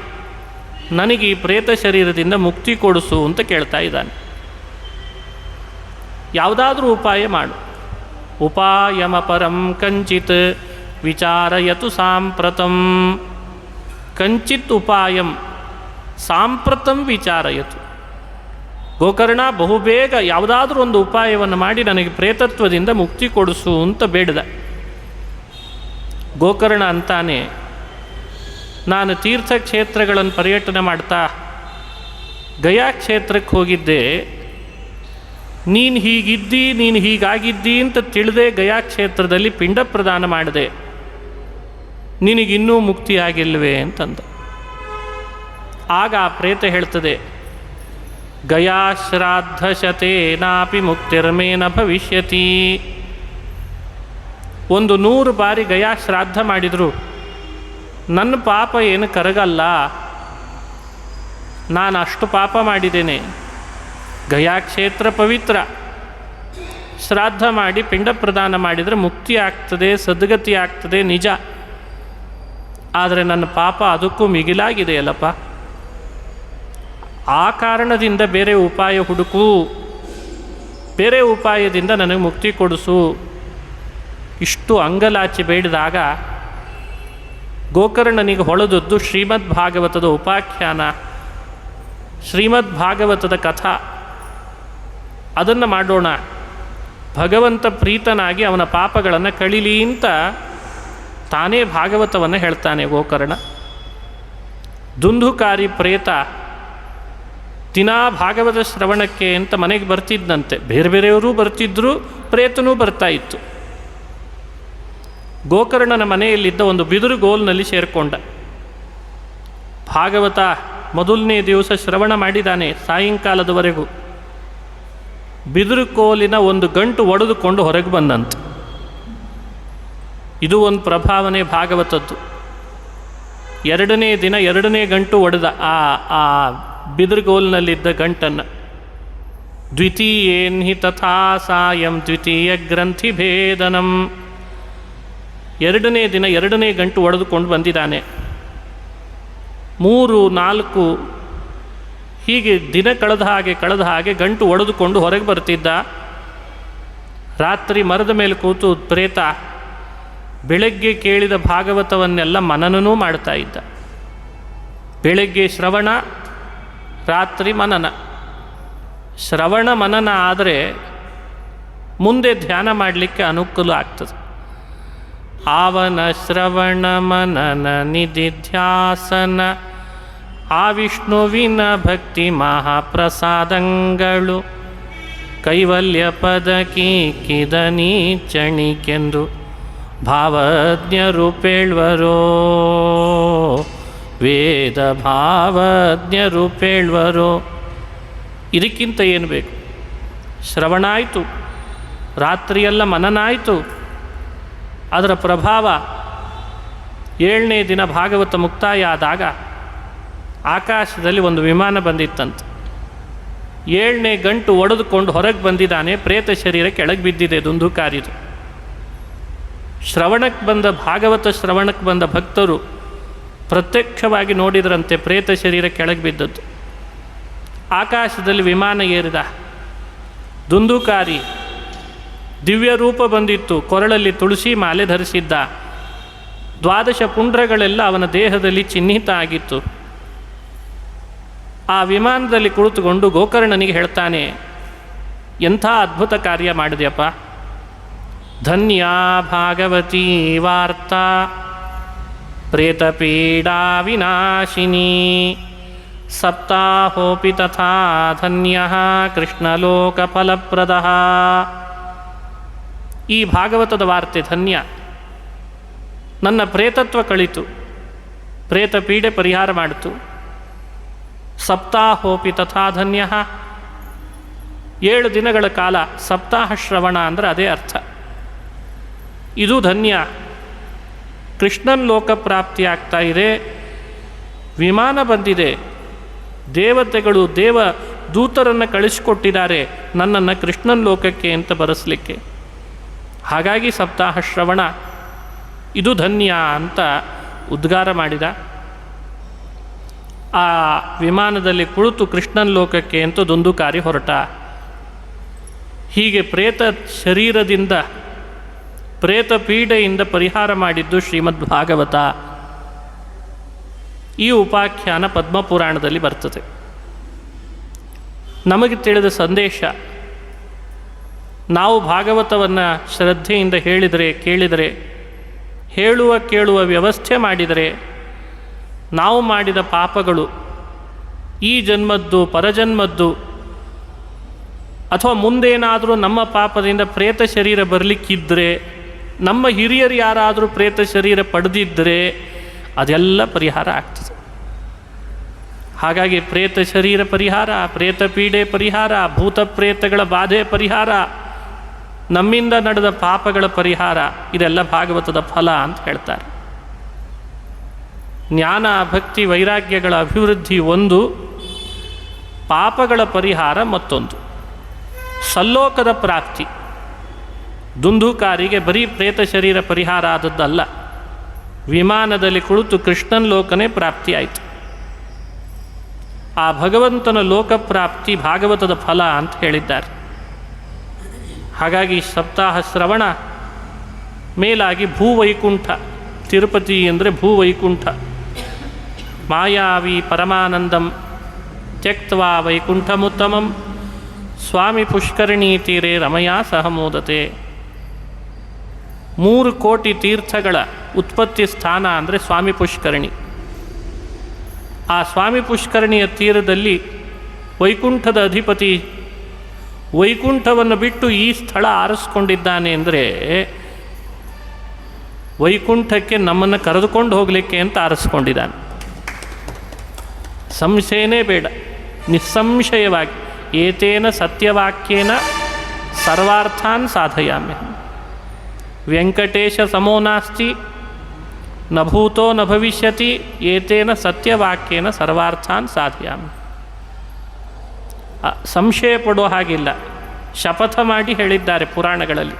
ನನಗೆ ಈ ಪ್ರೇತ ಶರೀರದಿಂದ ಮುಕ್ತಿ ಕೊಡಿಸು ಅಂತ ಕೇಳ್ತಾ ಇದ್ದಾನೆ. ಯಾವುದಾದ್ರೂ ಉಪಾಯ ಮಾಡು. ಉಪಾಯಮಪರಂ ಕಂಚಿತ್ ವಿಚಾರಯತು ಸಾಂಪ್ರತಂ. ಕಂಚಿತ್ ಉಪಾಯಂ ಸಾಂಪ್ರತಂ ವಿಚಾರಯತು. ಗೋಕರ್ಣ, ಬಹುಬೇಗ ಯಾವುದಾದ್ರೂ ಒಂದು ಉಪಾಯವನ್ನು ಮಾಡಿ ನನಗೆ ಪ್ರೇತತ್ವದಿಂದ ಮುಕ್ತಿ ಕೊಡಿಸು ಅಂತ ಬೇಡಿದ. ಗೋಕರ್ಣ ಅಂತಾನೆ, ನಾನು ತೀರ್ಥಕ್ಷೇತ್ರಗಳನ್ನು ಪರ್ಯಟನೆ ಮಾಡ್ತಾ ಗಯಾ ಕ್ಷೇತ್ರಕ್ಕೆ ಹೋಗಿದ್ದೆ. ನೀನು ಹೀಗಿದ್ದಿ, ನೀನು ಹೀಗಾಗಿದ್ದಿ ಅಂತ ತಿಳಿದೇ ಗಯಾ ಕ್ಷೇತ್ರದಲ್ಲಿ ಪಿಂಡ ಪ್ರದಾನ ಮಾಡಿದೆ. ನಿನಗಿನ್ನೂ ಮುಕ್ತಿಯಾಗಿಲ್ವೇ ಅಂತಂದ. ಆಗ ಆ ಪ್ರೇತ ಹೇಳ್ತದೆ, ಗಯಾ ಶ್ರಾದ್ದಶತೇನಾಪಿ ಮುಕ್ತಿರ್ಮೇನ ಭವಿಷ್ಯತಿ. 100 ಬಾರಿ ಗಯಾ ಶ್ರಾದ್ದ ಮಾಡಿದರು ನನ್ನ ಪಾಪ ಏನು ಕರಗಲ್ಲ. ನಾನು ಅಷ್ಟು ಪಾಪ ಮಾಡಿದ್ದೇನೆ. ಗಯಾ ಕ್ಷೇತ್ರ ಪವಿತ್ರ. ಶ್ರಾದ್ದ ಮಾಡಿ ಪಿಂಡ ಪ್ರದಾನ ಮಾಡಿದರೆ ಮುಕ್ತಿ ಆಗ್ತದೆ, ಸದ್ಗತಿ ಆಗ್ತದೆ, ನಿಜ. ಆದರೆ ನನ್ನ ಪಾಪ ಅದಕ್ಕೂ ಮಿಗಿಲಾಗಿದೆಯಲ್ಲಪ್ಪ. ಆ ಕಾರಣದಿಂದ ಬೇರೆ ಉಪಾಯ ಹುಡುಕು, ಬೇರೆ ಉಪಾಯದಿಂದ ನನಗೆ ಮುಕ್ತಿ ಕೊಡಿಸು ಇಷ್ಟು ಅಂಗಲಾಚಿ ಬೇಡಿದಾಗ ಗೋಕರ್ಣನಿಗೆ ಹೊಳೆದದ್ದು ಶ್ರೀಮದ್ ಭಾಗವತದ ಉಪಾಖ್ಯಾನ, ಶ್ರೀಮದ್ ಭಾಗವತದ ಕಥಾ. ಅದನ್ನು ಮಾಡೋಣ, ಭಗವಂತ ಪ್ರೀತನಾಗಿ ಅವನ ಪಾಪಗಳನ್ನು ಕಳೀಲಿ ಅಂತ ತಾನೇ ಭಾಗವತವನ್ನು ಹೇಳ್ತಾನೆ ಗೋಕರ್ಣ. ದುಂದುಕಾರಿ ಪ್ರೇತ ದಿನಾ ಭಾಗವತ ಶ್ರವಣಕ್ಕೆ ಅಂತ ಮನೆಗೆ ಬರ್ತಿದ್ದಂತೆ. ಬೇರೆ ಬೇರೆಯವರೂ ಬರ್ತಿದ್ದರು, ಪ್ರೇತನೂ ಬರ್ತಾ ಇತ್ತು. ಗೋಕರ್ಣನ ಮನೆಯಲ್ಲಿದ್ದ ಒಂದು ಬಿದಿರುಗೋಲ್ನಲ್ಲಿ ಸೇರಿಕೊಂಡ. ಭಾಗವತ ಮೊದಲನೇ ದಿವಸ ಶ್ರವಣ ಮಾಡಿದ್ದಾನೆ ಸಾಯಂಕಾಲದವರೆಗೂ. ಬಿದಿರುಕೋಲಿನ ಒಂದು ಗಂಟು ಒಡೆದುಕೊಂಡು ಹೊರಗೆ ಬಂದಂತೆ. ಇದು ಒಂದು ಪ್ರಭಾವನೆ ಭಾಗವತದ್ದು. ಎರಡನೇ ದಿನ ಎರಡನೇ ಗಂಟು ಒಡೆದ ಆ ಬಿದಿರುಗೋಲಿನಲ್ಲಿದ್ದ ಗಂಟನ್ನು. ದ್ವಿತೀಯೇನ್ಹಿ ತಥಾ ಸಾಯಂ ದ್ವಿತೀಯ ಗ್ರಂಥಿ ಭೇದನಂ. ಎರಡನೇ ದಿನ ಎರಡನೇ ಗಂಟು ಒಡೆದುಕೊಂಡು ಬಂದಿದ್ದಾನೆ. 3, 4 ಹೀಗೆ ದಿನ ಕಳೆದ ಹಾಗೆ ಗಂಟು ಒಡೆದುಕೊಂಡು ಹೊರಗೆ ಬರ್ತಿದ್ದ. ರಾತ್ರಿ ಮರದ ಮೇಲೆ ಕೂತು ಪ್ರೇತ ಬೆಳಗ್ಗೆ ಕೇಳಿದ ಭಾಗವತವನ್ನೆಲ್ಲ ಮನನನೂ ಮಾಡ್ತಾ ಇದ್ದ. ಬೆಳಗ್ಗೆ ಶ್ರವಣ, ರಾತ್ರಿ ಮನನ. ಶ್ರವಣ ಮನನ ಆದರೆ ಮುಂದೆ ಧ್ಯಾನ ಮಾಡಲಿಕ್ಕೆ ಅನುಕೂಲ ಆಗ್ತದೆ. ಆವನ ಶ್ರವಣ ಮನನ ನಿಧಿಧ್ಯಾಸನ ಆ ವಿಷ್ಣುವಿನ ಭಕ್ತಿ ಮಹಾಪ್ರಸಾದಂಗಳು ಕೈವಲ್ಯ ಪದಕೀಕಿದ ನೀಚಣಿಕೆಂದು ಭಾವಜ್ಞರು ಪೇಳ್ವರೋ. ವೇದ ಭಾವಜ್ಞರು ಪೇಳ್ವರೋ. ಇದಕ್ಕಿಂತ ಏನು ಬೇಕು? ಶ್ರವಣ ಆಯಿತು, ರಾತ್ರಿಯೆಲ್ಲ ಮನನ ಆಯಿತು. ಅದರ ಪ್ರಭಾವ 7ನೇ ದಿನ ಭಾಗವತ ಮುಕ್ತಾಯ ಆದಾಗ ಆಕಾಶದಲ್ಲಿ ಒಂದು ವಿಮಾನ ಬಂದಿತ್ತಂತೆ. 7ನೇ ಗಂಟು ಒಡೆದುಕೊಂಡು ಹೊರಗೆ ಬಂದಿದ್ದಾನೆ. ಪ್ರೇತ ಶರೀರ ಕೆಳಗೆ ಬಿದ್ದಿದೆ ದುಂದುಕಾರಿದು. ಶ್ರವಣಕ್ಕೆ ಬಂದ ಭಾಗವತ ಶ್ರವಣಕ್ಕೆ ಬಂದ ಭಕ್ತರು ಪ್ರತ್ಯಕ್ಷವಾಗಿ ನೋಡಿದ್ರಂತೆ ಪ್ರೇತ ಶರೀರ ಕೆಳಗೆ ಬಿದ್ದದ್ದು. ಆಕಾಶದಲ್ಲಿ ವಿಮಾನ ಏರಿದ. ದುಂದುಕಾರಿ ದಿವ್ಯ ರೂಪ ಬಂದಿತ್ತು. ಕೊರಳಲ್ಲಿ ತುಳಸಿ ಮಾಲೆ ಧರಿಸಿದ್ದ. 12 ಪುಂಡ್ರಗಳೆಲ್ಲ ಅವನ ದೇಹದಲ್ಲಿ ಚಿಹ್ನಿತ ಆಗಿತ್ತು. ಆ ವಿಮಾನದಲ್ಲಿ ಕುಳಿತುಕೊಂಡು ಗೋಕರ್ಣನಿಗೆ ಹೇಳ್ತಾನೆ, ಎಂಥ ಅದ್ಭುತ ಕಾರ್ಯ ಮಾಡಿದೆಯಪ್ಪ. ಧನ್ಯ ಭಾಗವತೀ ವಾರ್ತಾ ಪ್ರೇತಪೀಡಾ ವಿನಾಶಿನಿ ಸಪ್ತಾಹೋಪಿ ತಥಾ ಧನ್ಯಃ ಕೃಷ್ಣಲೋಕಫಲಪ್ರದಃ. ಈ ಭಾಗವತದ ವಾರ್ತೆ ಧನ್ಯ. ನನ್ನ ಪ್ರೇತತ್ವ ಕಳಿತು, ಪ್ರೇತ ಪೀಡೆ ಪರಿಹಾರ ಮಾಡಿತು. ಸಪ್ತಾಹೋಪಿ ತಥಾ ಧನ್ಯ. 7 ದಿನಗಳ ಕಾಲ ಸಪ್ತಾಹ ಶ್ರವಣ ಅಂದರೆ ಅದೇ ಅರ್ಥ. ಇದು ಧನ್ಯ. ಕೃಷ್ಣನ ಲೋಕ ಪ್ರಾಪ್ತಿ ಆಗ್ತಾ ಇದೆ. ವಿಮಾನ ಬಂದಿದೆ. ದೇವತೆಗಳು ದೇವ ದೂತರನ್ನು ಕಳಿಸಿಕೊಟ್ಟಿದ್ದಾರೆ ನನ್ನನ್ನು ಕೃಷ್ಣನ ಲೋಕಕ್ಕೆ ಅಂತ ಬರೆಸಲಿಕ್ಕೆ. ಹಾಗಾಗಿ ಸಪ್ತಾಹ ಶ್ರವಣ ಇದು ಧನ್ಯ ಅಂತ ಉದ್ಗಾರ ಮಾಡಿದ. ಆ ವಿಮಾನದಲ್ಲಿ ಕುಳಿತು ಕೃಷ್ಣನ ಲೋಕಕ್ಕೆ ಅಂತ ದುಂದುಕಾರಿ ಹೊರಟ. ಹೀಗೆ ಪ್ರೇತ ಶರೀರದಿಂದ ಪ್ರೇತ ಪೀಡೆಯಿಂದ ಪರಿಹಾರ ಮಾಡಿದ್ದು ಶ್ರೀಮದ್ ಭಾಗವತ. ಈ ಉಪಾಖ್ಯಾನ ಪದ್ಮಪುರಾಣದಲ್ಲಿ ಬರ್ತದೆ. ನಮಗೆ ತಿಳಿದ ಸಂದೇಶ, ನಾವು ಭಾಗವತವನ್ನು ಶ್ರದ್ಧೆಯಿಂದ ಹೇಳಿದರೆ, ಕೇಳಿದರೆ, ಹೇಳುವ ಕೇಳುವ ವ್ಯವಸ್ಥೆ ಮಾಡಿದರೆ ನಾವು ಮಾಡಿದ ಪಾಪಗಳು ಈ ಜನ್ಮದ್ದು ಪರಜನ್ಮದ್ದು ಅಥವಾ ಮುಂದೇನಾದರೂ ನಮ್ಮ ಪಾಪದಿಂದ ಪ್ರೇತ ಶರೀರ ಬರಲಿಕ್ಕಿದ್ದರೆ, ನಮ್ಮ ಹಿರಿಯರು ಯಾರಾದರೂ ಪ್ರೇತ ಶರೀರ ಪಡೆದಿದ್ದರೆ ಅದೆಲ್ಲ ಪರಿಹಾರ ಆಗ್ತದೆ. ಹಾಗಾಗಿ ಪ್ರೇತ ಶರೀರ ಪರಿಹಾರ, ಪ್ರೇತ ಪೀಡೆ ಪರಿಹಾರ, ಭೂತ ಪ್ರೇತಗಳ ಬಾಧೆ ಪರಿಹಾರ, ನಮ್ಮಿಂದ ನಡೆದ ಪಾಪಗಳ ಪರಿಹಾರ, ಇದೆಲ್ಲ ಭಾಗವತದ ಫಲ ಅಂತ ಹೇಳ್ತಾರೆ. ಜ್ಞಾನ ಭಕ್ತಿ ವೈರಾಗ್ಯಗಳ ಅಭಿವೃದ್ಧಿ ಒಂದು, ಪಾಪಗಳ ಪರಿಹಾರ ಮತ್ತೊಂದು. ಸಲ್ಲೋಕದ ಪ್ರಾಪ್ತಿ. ದುಂದುಕಾರಿಗೆ ಬರೀ ಪ್ರೇತ ಶರೀರ ಪರಿಹಾರ ಆದದ್ದಲ್ಲ, ವಿಮಾನದಲ್ಲಿ ಕುಳಿತು ಕೃಷ್ಣನ ಲೋಕನೇ ಪ್ರಾಪ್ತಿ ಆಯಿತು. ಆ ಭಗವಂತನ ಲೋಕ ಪ್ರಾಪ್ತಿ ಭಾಗವತದ ಫಲ ಅಂತ ಹೇಳಿದ್ದಾರೆ. ಹಾಗಾಗಿ ಸಪ್ತಾಹ ಶ್ರವಣ ಮೇಲಾಗಿ ಭೂವೈಕುಂಠ, ತಿರುಪತಿ ಅಂದರೆ ಭೂವೈಕುಂಠ. ಮಾಯಾವಿ ಪರಮಾನಂದಂ ತ್ಯಕ್ತ್ವಾ ವೈಕುಂಠಮುತ್ತಮಂ ಸ್ವಾಮಿ ಪುಷ್ಕರಣೀ ತೀರೆ ರಮಯಾ ಸಹ ಮೋದತೆ. 3 ಕೋಟಿ ತೀರ್ಥಗಳ ಉತ್ಪತ್ತಿ ಸ್ಥಾನ ಅಂದರೆ ಸ್ವಾಮಿ ಪುಷ್ಕರಣಿ. ಆ ಸ್ವಾಮಿ ಪುಷ್ಕರಣಿಯ ತೀರದಲ್ಲಿ ವೈಕುಂಠದ ಅಧಿಪತಿ ವೈಕುಂಠವನ್ನು ಬಿಟ್ಟು ಈ ಸ್ಥಳ ಆರಿಸ್ಕೊಂಡಿದ್ದಾನೆ ಅಂದರೆ ವೈಕುಂಠಕ್ಕೆ ನಮ್ಮನ್ನು ಕರೆದುಕೊಂಡು ಹೋಗಲಿಕ್ಕೆ ಅಂತ ಆರಿಸ್ಕೊಂಡಿದ್ದಾನೆ. ಸಂಶಯನೇ ಬೇಡ, ನಿಸ್ಸಂಶಯವಾಗಿ ಏತೇನ ಸತ್ಯವಾಕ್ಯೇನ ಸರ್ವಾರ್ಥಾನ್ ಸಾಧಯಾಮಿ. ವೆಂಕಟೇಶ ಸಮೋ ನಾಸ್ತಿ ನ ಭೂತೋ ನ ಭವಿಷ್ಯತಿ ಏತೇನ ಸತ್ಯವಾಕ್ಯೇನ ಸರ್ವಾರ್ಥಾನ್ ಸಾಧಯಾಮಿ. ಸಂಶಯ ಪಡೋ ಹಾಗಿಲ್ಲ, ಶಪಥ ಮಾಡಿ ಹೇಳಿದ್ದಾರೆ ಪುರಾಣಗಳಲ್ಲಿ.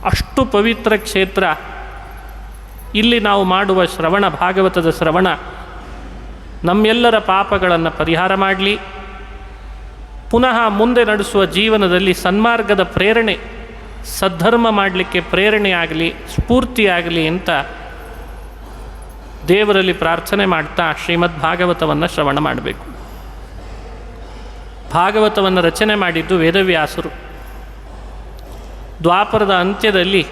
ಅಷ್ಟು ಪವಿತ್ರ ಕ್ಷೇತ್ರ. ಇಲ್ಲಿ ನಾವು ಮಾಡುವ ಶ್ರವಣ, ಭಾಗವತದ ಶ್ರವಣ ನಮ್ಮೆಲ್ಲರ ಪಾಪಗಳನ್ನು ಪರಿಹಾರ ಮಾಡಲಿ, ಪುನಃ ಮುಂದೆ ನಡೆಸುವ ಜೀವನದಲ್ಲಿ ಸನ್ಮಾರ್ಗದ ಪ್ರೇರಣೆ, ಸದ್ಧರ್ಮ ಮಾಡಲಿಕ್ಕೆ ಪ್ರೇರಣೆ ಆಗಲಿ, ಸ್ಫೂರ್ತಿಯಾಗಲಿ ಅಂತ ದೇವರಲ್ಲಿ ಪ್ರಾರ್ಥನೆ ಮಾಡ್ತಾ ಶ್ರೀಮದ್ ಭಾಗವತವನ್ನು ಶ್ರವಣ ಮಾಡಬೇಕು. ಭಾಗವತವನ್ನು ರಚನೆ ಮಾಡಿದ್ದು ವೇದವ್ಯಾಸರು. ದ್ವಾಪರದ ಅಂತ್ಯದಲ್ಲಿ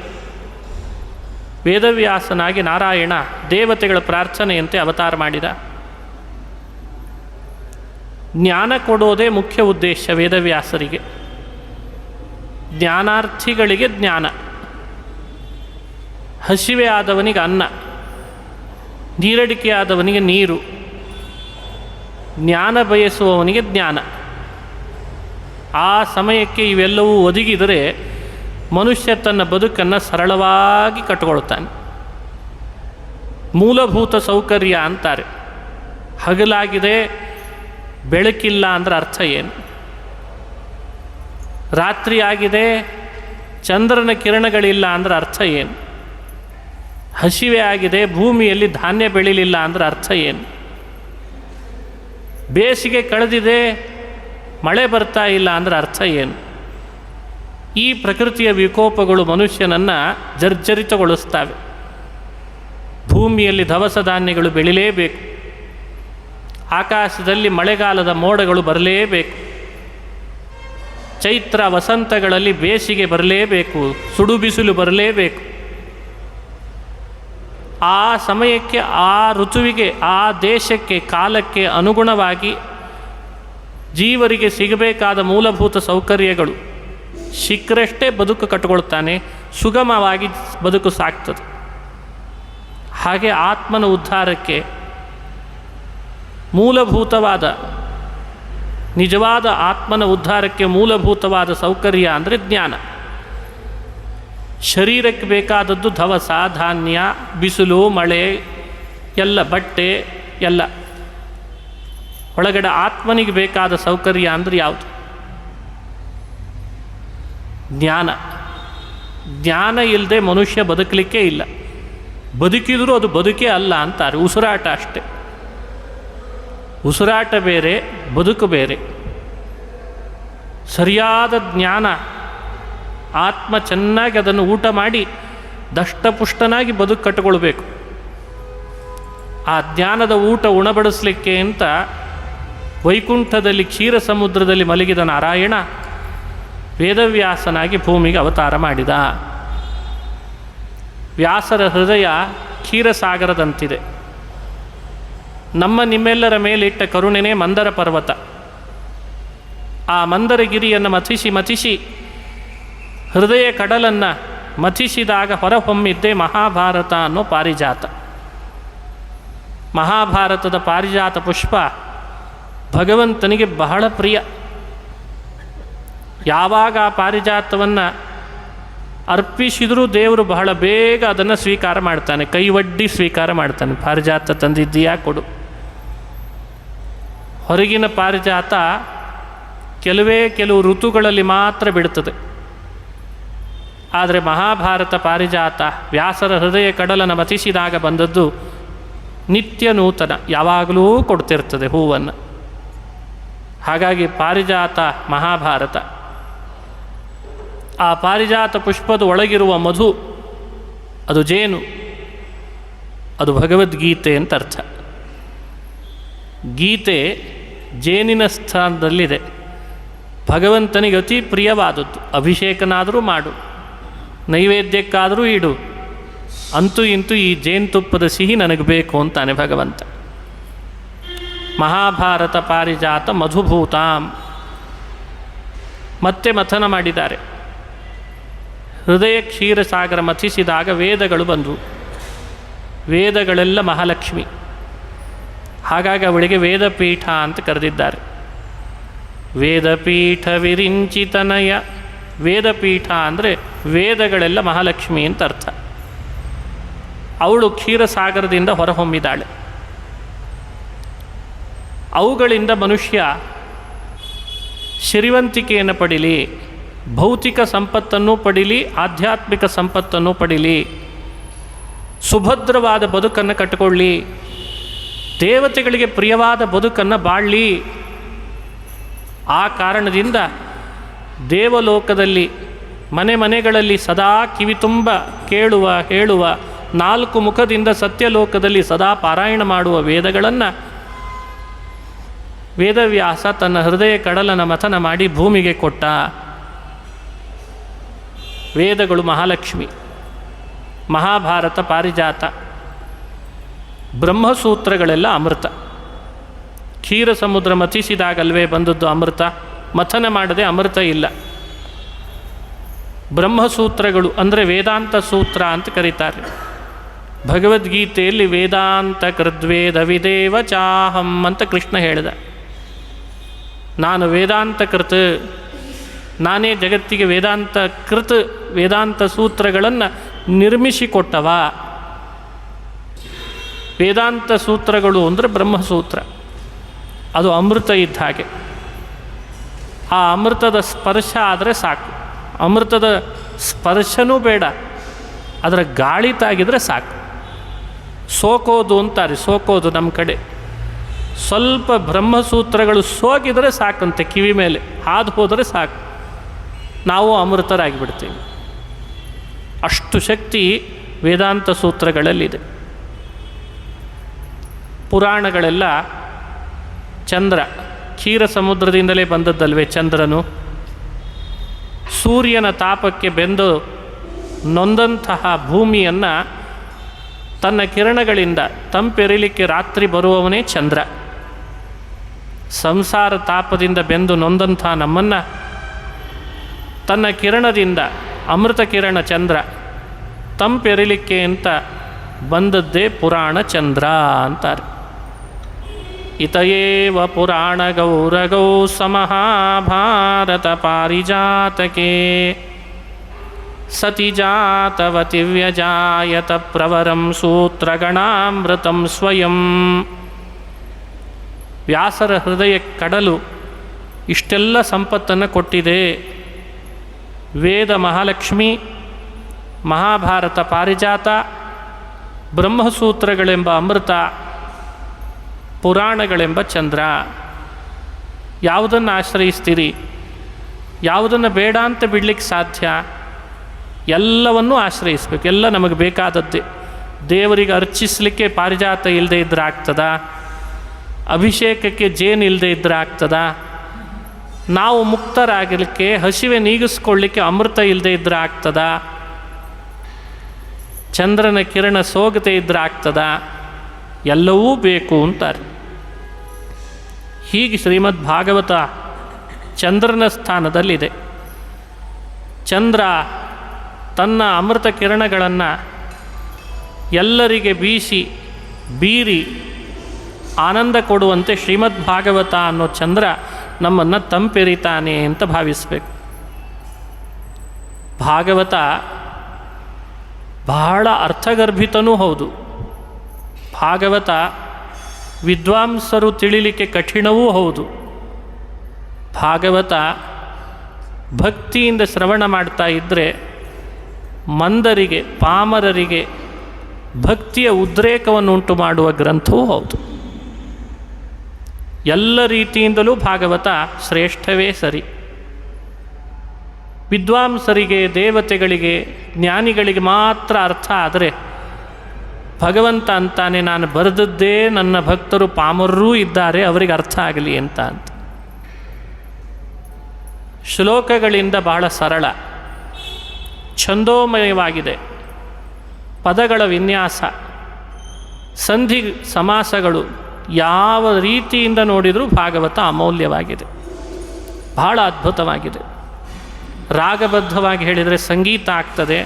ವೇದವ್ಯಾಸನಾಗಿ ನಾರಾಯಣ ದೇವತೆಗಳ ಪ್ರಾರ್ಥನೆಯಂತೆ ಅವತಾರ ಮಾಡಿದ. ಜ್ಞಾನ ಕೊಡೋದೇ ಮುಖ್ಯ ಉದ್ದೇಶ ವೇದವ್ಯಾಸರಿಗೆ. ಜ್ಞಾನಾರ್ಥಿಗಳಿಗೆ ಜ್ಞಾನ, ಹಸಿವೆ ಆದವನಿಗೆ ಅನ್ನ, ನೀರಡಿಕೆ ಆದವನಿಗೆ ನೀರು, ಜ್ಞಾನ ಬಯಸುವವನಿಗೆ ಜ್ಞಾನ. ಆ ಸಮಯಕ್ಕೆ ಇವೆಲ್ಲವೂ ಒದಗಿದರೆ ಮನುಷ್ಯ ತನ್ನ ಬದುಕನ್ನು ಸರಳವಾಗಿ ಕಟ್ಟಿಕೊಳ್ತಾನೆ. ಮೂಲಭೂತ ಸೌಕರ್ಯ ಅಂತಾರೆ. ಹಗಲಾಗಿದೆ, ಬೆಳಕಿಲ್ಲ ಅಂದ್ರೆ ಅರ್ಥ ಏನು? ರಾತ್ರಿ ಆಗಿದೆ, ಚಂದ್ರನ ಕಿರಣಗಳಿಲ್ಲ ಅಂದ್ರೆ ಅರ್ಥ ಏನು? ಹಸಿವೆ ಆಗಿದೆ, ಭೂಮಿಯಲ್ಲಿ ಧಾನ್ಯ ಬೆಳೀಲಿಲ್ಲ ಅಂದ್ರೆ ಅರ್ಥ ಏನು? ಬೇಸಿಗೆ ಕಳೆದಿದೆ, ಮಳೆ ಬರ್ತಾ ಇಲ್ಲ ಅಂದ್ರೆ ಅರ್ಥ ಏನು? ಈ ಪ್ರಕೃತಿಯ ವಿಕೋಪಗಳು ಮನುಷ್ಯನನ್ನು ಜರ್ಜರಿತಗೊಳಿಸ್ತವೆ. ಭೂಮಿಯಲ್ಲಿ ದವಸ ಧಾನ್ಯಗಳು ಬೆಳಿಲೇಬೇಕು, ಆಕಾಶದಲ್ಲಿ ಮಳೆಗಾಲದ ಮೋಡಗಳು ಬರಲೇಬೇಕು, ಚೈತ್ರ ವಸಂತಗಳಲ್ಲಿ ಬೇಸಿಗೆ ಬರಲೇಬೇಕು, ಸುಡು ಬಿಸಿಲು ಬರಲೇಬೇಕು. ಆ ಸಮಯಕ್ಕೆ, ಆ ಋತುವಿಗೆ, ಆ ದೇಶಕ್ಕೆ, ಕಾಲಕ್ಕೆ ಅನುಗುಣವಾಗಿ ಜೀವರಿಗೆ ಸಿಗಬೇಕಾದ ಮೂಲಭೂತ ಸೌಕರ್ಯಗಳು ಸಿಕ್ಕರಷ್ಟೇ ಬದುಕು ಕಟ್ಟಿಕೊಳ್ತಾನೆ, ಸುಗಮವಾಗಿ ಬದುಕು ಸಾಗ್ತದೆ. ಹಾಗೆ ಆತ್ಮನ ಉದ್ಧಾರಕ್ಕೆ ಮೂಲಭೂತವಾದ, ನಿಜವಾದ ಆತ್ಮನ ಉದ್ಧಾರಕ್ಕೆ ಮೂಲಭೂತವಾದ ಸೌಕರ್ಯ ಅಂದರೆ ಜ್ಞಾನ. ಶರೀರಕ್ಕೆ ಬೇಕಾದದ್ದು ದವಸ ಧಾನ್ಯ, ಬಿಸಿಲು, ಮಳೆ, ಎಲ್ಲ ಬಟ್ಟೆ ಎಲ್ಲ. ಒಳಗಡೆ ಆತ್ಮನಿಗೆ ಬೇಕಾದ ಸೌಕರ್ಯ ಅಂದರೆ ಯಾವುದು? ಜ್ಞಾನ. ಜ್ಞಾನ ಇಲ್ಲದೆ ಮನುಷ್ಯ ಬದುಕಲಿಕ್ಕೆ ಇಲ್ಲ. ಬದುಕಿದರೂ ಅದು ಬದುಕೇ ಅಲ್ಲ ಅಂತಾರೆ, ಉಸಿರಾಟ ಅಷ್ಟೆ. ಉಸಿರಾಟ ಬೇರೆ, ಬದುಕು ಬೇರೆ. ಸರಿಯಾದ ಜ್ಞಾನ, ಆತ್ಮ ಚೆನ್ನಾಗಿ ಅದನ್ನು ಊಟ ಮಾಡಿ ದಷ್ಟಪುಷ್ಟನಾಗಿ ಬದುಕು ಕಟ್ಟಿಕೊಳ್ಬೇಕು. ಆ ಜ್ಞಾನದ ಊಟ ಉಣಬಡಿಸಲಿಕ್ಕೆ ಅಂತ ವೈಕುಂಠದಲ್ಲಿ ಕ್ಷೀರ ಸಮುದ್ರದಲ್ಲಿ ಮಲಗಿದ ನಾರಾಯಣ ವೇದವ್ಯಾಸನಾಗಿ ಭೂಮಿಗೆ ಅವತಾರ ಮಾಡಿದ. ವ್ಯಾಸರ ಹೃದಯ ಕ್ಷೀರಸಾಗರದಂತಿದೆ. ನಮ್ಮ ನಿಮ್ಮೆಲ್ಲರ ಮೇಲಿಟ್ಟ ಕರುಣೆನೇ ಮಂದರ ಪರ್ವತ. ಆ ಮಂದರಗಿರಿಯನ್ನು ಮಥಿಸಿ ಮಥಿಸಿ ಹೃದಯ ಕಡಲನ್ನು ಮಥಿಸಿದಾಗ ಹೊರಹೊಮ್ಮಿದ್ದೇ ಮಹಾಭಾರತ ಅನ್ನೋ ಪಾರಿಜಾತ. ಮಹಾಭಾರತದ ಪಾರಿಜಾತ ಪುಷ್ಪ ಭಗವಂತನಿಗೆ ಬಹಳ ಪ್ರಿಯ. ಯಾವಾಗ ಆ ಪಾರಿಜಾತವನ್ನು ಅರ್ಪಿಸಿದರೂ ದೇವರು ಬಹಳ ಬೇಗ ಅದನ್ನು ಸ್ವೀಕಾರ ಮಾಡ್ತಾನೆ, ಕೈವಡ್ಡಿ ಸ್ವೀಕಾರ ಮಾಡ್ತಾನೆ. ಪಾರಿಜಾತ ತಂದಿದ್ದೀಯಾ, ಕೊಡು. ಹೊರಗಿನ ಪಾರಿಜಾತ ಕೆಲವು ಋತುಗಳಲ್ಲಿ ಮಾತ್ರ ಬಿಡುತ್ತದೆ. ಆದರೆ ಮಹಾಭಾರತ ಪಾರಿಜಾತ ವ್ಯಾಸರ ಹೃದಯ ಕಡಲನ್ನು ಮಥಿಸಿದಾಗ ಬಂದದ್ದು ನಿತ್ಯ ನೂತನ, ಯಾವಾಗಲೂ ಕೊಡ್ತಿರ್ತದೆ ಹೂವನ್ನು. ಹಾಗಾಗಿ ಪಾರಿಜಾತ ಮಹಾಭಾರತ. ಆ ಪಾರಿಜಾತ ಪುಷ್ಪದ ಒಳಗಿರುವ ಮಧು ಅದು ಜೇನು, ಅದು ಭಗವದ್ಗೀತೆ ಅಂತ ಅರ್ಥ. ಗೀತೆ ಜೇನಿನ ಸ್ಥಾನದಲ್ಲಿದೆ, ಭಗವಂತನಿಗೆ ಅತಿ ಪ್ರಿಯವಾದದ್ದು. ಅಭಿಷೇಕನಾದರೂ ಮಾಡು, ನೈವೇದ್ಯಕ್ಕಾದರೂ ಇಡು, ಅಂತೂ ಇಂತೂ ಈ ಜೇನುತುಪ್ಪದ ಸಿಹಿ ನನಗೆ ಬೇಕು ಅಂತಾನೆ ಭಗವಂತ. ಮಹಾಭಾರತ ಪಾರಿಜಾತ ಮಧುಭೂತಾಂ ಮತ್ತೆ ಮಥನ ಮಾಡಿದ್ದಾರೆ. ಹೃದಯ ಕ್ಷೀರಸಾಗರ ಮಥಿಸಿದಾಗ ವೇದಗಳು ಬಂದವು. ವೇದಗಳೆಲ್ಲ ಮಹಾಲಕ್ಷ್ಮಿ, ಹಾಗಾಗಿ ಅವಳಿಗೆ ವೇದಪೀಠ ಅಂತ ಕರೆದಿದ್ದಾರೆ. ವೇದಪೀಠ ವಿರಿಂಚಿತನಯ, ವೇದಪೀಠ ಅಂದರೆ ವೇದಗಳೆಲ್ಲ ಮಹಾಲಕ್ಷ್ಮಿ ಅಂತ ಅರ್ಥ. ಅವಳು ಕ್ಷೀರಸಾಗರದಿಂದ ಹೊರಹೊಮ್ಮಿದ್ದಾಳೆ. ಅವುಗಳಿಂದ ಮನುಷ್ಯ ಶ್ರೀವಂತಿಕೆಯನ್ನು ಪಡೀಲಿ, ಭೌತಿಕ ಸಂಪತ್ತನ್ನು ಪಡೀಲಿ, ಆಧ್ಯಾತ್ಮಿಕ ಸಂಪತ್ತನ್ನು ಪಡೀಲಿ, ಸುಭದ್ರವಾದ ಬದುಕನ್ನು ಕಟ್ಟಿಕೊಳ್ಳಿ, ದೇವತೆಗಳಿಗೆ ಪ್ರಿಯವಾದ ಬದುಕನ್ನು ಬಾಳಲಿ. ಆ ಕಾರಣದಿಂದ ದೇವಲೋಕದಲ್ಲಿ ಮನೆ ಮನೆಗಳಲ್ಲಿ ಸದಾ ಕಿವಿ ತುಂಬ ಕೇಳುವ ಹೇಳುವ, ನಾಲ್ಕು ಮುಖದಿಂದ ಸತ್ಯಲೋಕದಲ್ಲಿ ಸದಾ ಪಾರಾಯಣ ಮಾಡುವ ವೇದಗಳನ್ನು ವೇದವ್ಯಾಸ ತನ್ನ ಹೃದಯ ಕಡಲನ್ನು ಮಥನ ಮಾಡಿ ಭೂಮಿಗೆ ಕೊಟ್ಟ. ವೇದಗಳು ಮಹಾಲಕ್ಷ್ಮಿ. ಮಹಾಭಾರತ ಪಾರಿಜಾತ, ಬ್ರಹ್ಮಸೂತ್ರಗಳೆಲ್ಲ ಅಮೃತ. ಕ್ಷೀರ ಸಮುದ್ರ ಮಥಿಸಿದಾಗಲ್ವೇ ಬಂದದ್ದು ಅಮೃತ, ಮಥನ ಮಾಡದೆ ಅಮೃತ ಇಲ್ಲ. ಬ್ರಹ್ಮಸೂತ್ರಗಳು ಅಂದರೆ ವೇದಾಂತ ಸೂತ್ರ ಅಂತ ಕರೀತಾರೆ. ಭಗವದ್ಗೀತೆಯಲ್ಲಿ ವೇದಾಂತ ಕೃದ್ವೇದ ವಿದೇವ ಚಾಹಂ ಅಂತ ಕೃಷ್ಣ ಹೇಳಿದ. ನಾನು ವೇದಾಂತ ಕೃತ್, ನಾನೇ ಜಗತ್ತಿಗೆ ವೇದಾಂತ ಕೃತ್, ವೇದಾಂತ ಸೂತ್ರಗಳನ್ನು ನಿರ್ಮಿಸಿಕೊಟ್ಟವ. ವೇದಾಂತ ಸೂತ್ರಗಳು ಅಂದರೆ ಬ್ರಹ್ಮಸೂತ್ರ, ಅದು ಅಮೃತ ಇದ್ದ ಹಾಗೆ. ಆ ಅಮೃತದ ಸ್ಪರ್ಶ ಆದರೆ ಸಾಕು. ಅಮೃತದ ಸ್ಪರ್ಶನೂ ಬೇಡ, ಅದರ ಗಾಳಿ ತಾಗಿದರೆ ಸಾಕು. ಸೋಕೋದು ಅಂತಾರೆ, ಸೋಕೋದು ನಮ್ಮ ಕಡೆ. ಸ್ವಲ್ಪ ಬ್ರಹ್ಮಸೂತ್ರಗಳು ಸೋಗಿದರೆ ಸಾಕಂತೆ, ಕಿವಿ ಮೇಲೆ ಹಾದು ಹೋದರೆ ಸಾಕು, ನಾವು ಅಮೃತರಾಗಿಬಿಡ್ತೀವಿ. ಅಷ್ಟು ಶಕ್ತಿ ವೇದಾಂತ ಸೂತ್ರಗಳಲ್ಲಿದೆ. ಪುರಾಣಗಳೆಲ್ಲ ಚಂದ್ರ, ಕ್ಷೀರ ಸಮುದ್ರದಿಂದಲೇ ಬಂದದ್ದಲ್ವೇ ಚಂದ್ರನು. ಸೂರ್ಯನ ತಾಪಕ್ಕೆ ಬೆಂದು ನೊಂದಂತಹ ಭೂಮಿಯನ್ನು ತನ್ನ ಕಿರಣಗಳಿಂದ ತಂಪೆರಿಲಿಕ್ಕೆ ರಾತ್ರಿ ಬರುವವನೇ ಚಂದ್ರ. ಸಂಸಾರ ತಾಪದಿಂದ ಬೆಂದು ನೊಂದಂಥ ನಮ್ಮನ್ನು ತನ್ನ ಕಿರಣದಿಂದ, ಅಮೃತ ಕಿರಣ ಚಂದ್ರ, ತಂಪೆರಿಲಿಕ್ಕೆ ಅಂತ ಬಂದದ್ದೇ ಪುರಾಣ ಚಂದ್ರ ಅಂತಾರೆ. ಇತಯೇವ ಪುರಾಣ ಗೌರಗೌ ಸಮಹಾಭಾರತ ಪಾರಿಜಾತಕೆ ಸತಿ ಜಾತವತಿ ವ್ಯಜಾಯತ ಪ್ರವರಂ ಸೂತ್ರಗಣಾಮೃತಂ ಸ್ವಯಂ. ವ್ಯಾಸರ ಹೃದಯ ಕಡಲು ಇಷ್ಟೆಲ್ಲ ಸಂಪತ್ತನ್ನು ಕೊಟ್ಟಿದೆ. ವೇದ ಮಹಾಲಕ್ಷ್ಮಿ, ಮಹಾಭಾರತ ಪಾರಿಜಾತ, ಬ್ರಹ್ಮಸೂತ್ರಗಳೆಂಬ ಅಮೃತ, ಪುರಾಣಗಳೆಂಬ ಚಂದ್ರ. ಯಾವುದನ್ನು ಆಶ್ರಯಿಸ್ತೀರಿ? ಯಾವುದನ್ನು ಬೇಡ ಅಂತ ಬಿಡಲಿಕ್ಕೆ ಸಾಧ್ಯ? ಎಲ್ಲವನ್ನೂ ಆಶ್ರಯಿಸಬೇಕು. ಎಲ್ಲ ನಮಗೆ ಬೇಕಾದದ್ದೇ. ದೇವರಿಗೆ ಅರ್ಚಿಸಲಿಕ್ಕೆ ಪಾರಿಜಾತ ಇಲ್ಲದೆ ಇದ್ದರೆ ಆಗ್ತದ? ಅಭಿಷೇಕಕ್ಕೆ ಜೇನು ಇಲ್ಲದೆ ಇದ್ದರೆ ಆಗ್ತದ? ನಾವು ಮುಕ್ತರಾಗಲಿಕ್ಕೆ, ಹಸಿವೆ ನೀಗಿಸ್ಕೊಳ್ಳಿಕ್ಕೆ ಅಮೃತ ಇಲ್ಲದೆ ಇದ್ದರೆ ಆಗ್ತದ? ಚಂದ್ರನ ಕಿರಣ ಸೋಗದೆ ಇದ್ದರೆ ಆಗ್ತದ? ಎಲ್ಲವೂ ಬೇಕು ಅಂತಾರೆ. ಹೀಗೆ ಶ್ರೀಮದ್ ಭಾಗವತ ಚಂದ್ರನ ಸ್ಥಾನದಲ್ಲಿದೆ. ಚಂದ್ರ ತನ್ನ ಅಮೃತ ಕಿರಣಗಳನ್ನು ಎಲ್ಲರಿಗೆ ಬೀರಿ ಆನಂದ ಕೊಡುವಂತೆ ಶ್ರೀಮದ್ ಭಾಗವತ ಅನ್ನೋ ಚಂದ್ರ ನಮ್ಮನ್ನು ತಂಪೆರಿತಾನೆ ಅಂತ ಭಾವಿಸಬೇಕು. ಭಾಗವತ ಬಹಳ ಅರ್ಥಗರ್ಭಿತನೂ ಹೌದು. ಭಾಗವತ ವಿದ್ವಾಂಸರು ತಿಳಿಲಿಕ್ಕೆ ಕಠಿಣವೂ ಹೌದು. ಭಾಗವತ ಭಕ್ತಿಯಿಂದ ಶ್ರವಣ ಮಾಡ್ತಾ ಇದ್ದರೆ ಮಂದರಿಗೆ, ಪಾಮರರಿಗೆ ಭಕ್ತಿಯ ಉದ್ರೇಕವನ್ನುಂಟು ಮಾಡುವ ಗ್ರಂಥವೂ ಹೌದು. ಎಲ್ಲ ರೀತಿಯಿಂದಲೂ ಭಾಗವತ ಶ್ರೇಷ್ಠವೇ ಸರಿ. ವಿದ್ವಾಂಸರಿಗೆ, ದೇವತೆಗಳಿಗೆ, ಜ್ಞಾನಿಗಳಿಗೆ ಮಾತ್ರ ಅರ್ಥ ಆದರೆ ಭಗವಂತ ಅಂತಾನೆ, ನಾನು ಬರೆದದ್ದೇ ನನ್ನ ಭಕ್ತರು ಪಾಮರರೂ ಇದ್ದಾರೆ, ಅವರಿಗೆ ಅರ್ಥ ಆಗಲಿ ಅಂತ. ಶ್ಲೋಕಗಳಿಂದ ಬಹಳ ಸರಳ, ಛಂದೋಮಯವಾಗಿದೆ. ಪದಗಳ ವಿನ್ಯಾಸ, ಸಂಧಿ ಸಮಾಸಗಳು ಯಾವ ರೀತಿಯಿಂದ ನೋಡಿದರೂ ಭಾಗವತ ಅಮೂಲ್ಯವಾಗಿದೆ, ಬಹಳ ಅದ್ಭುತವಾಗಿದೆ. ರಾಗಬದ್ಧವಾಗಿ ಹೇಳಿದರೆ ಸಂಗೀತ ಆಗ್ತದೆ,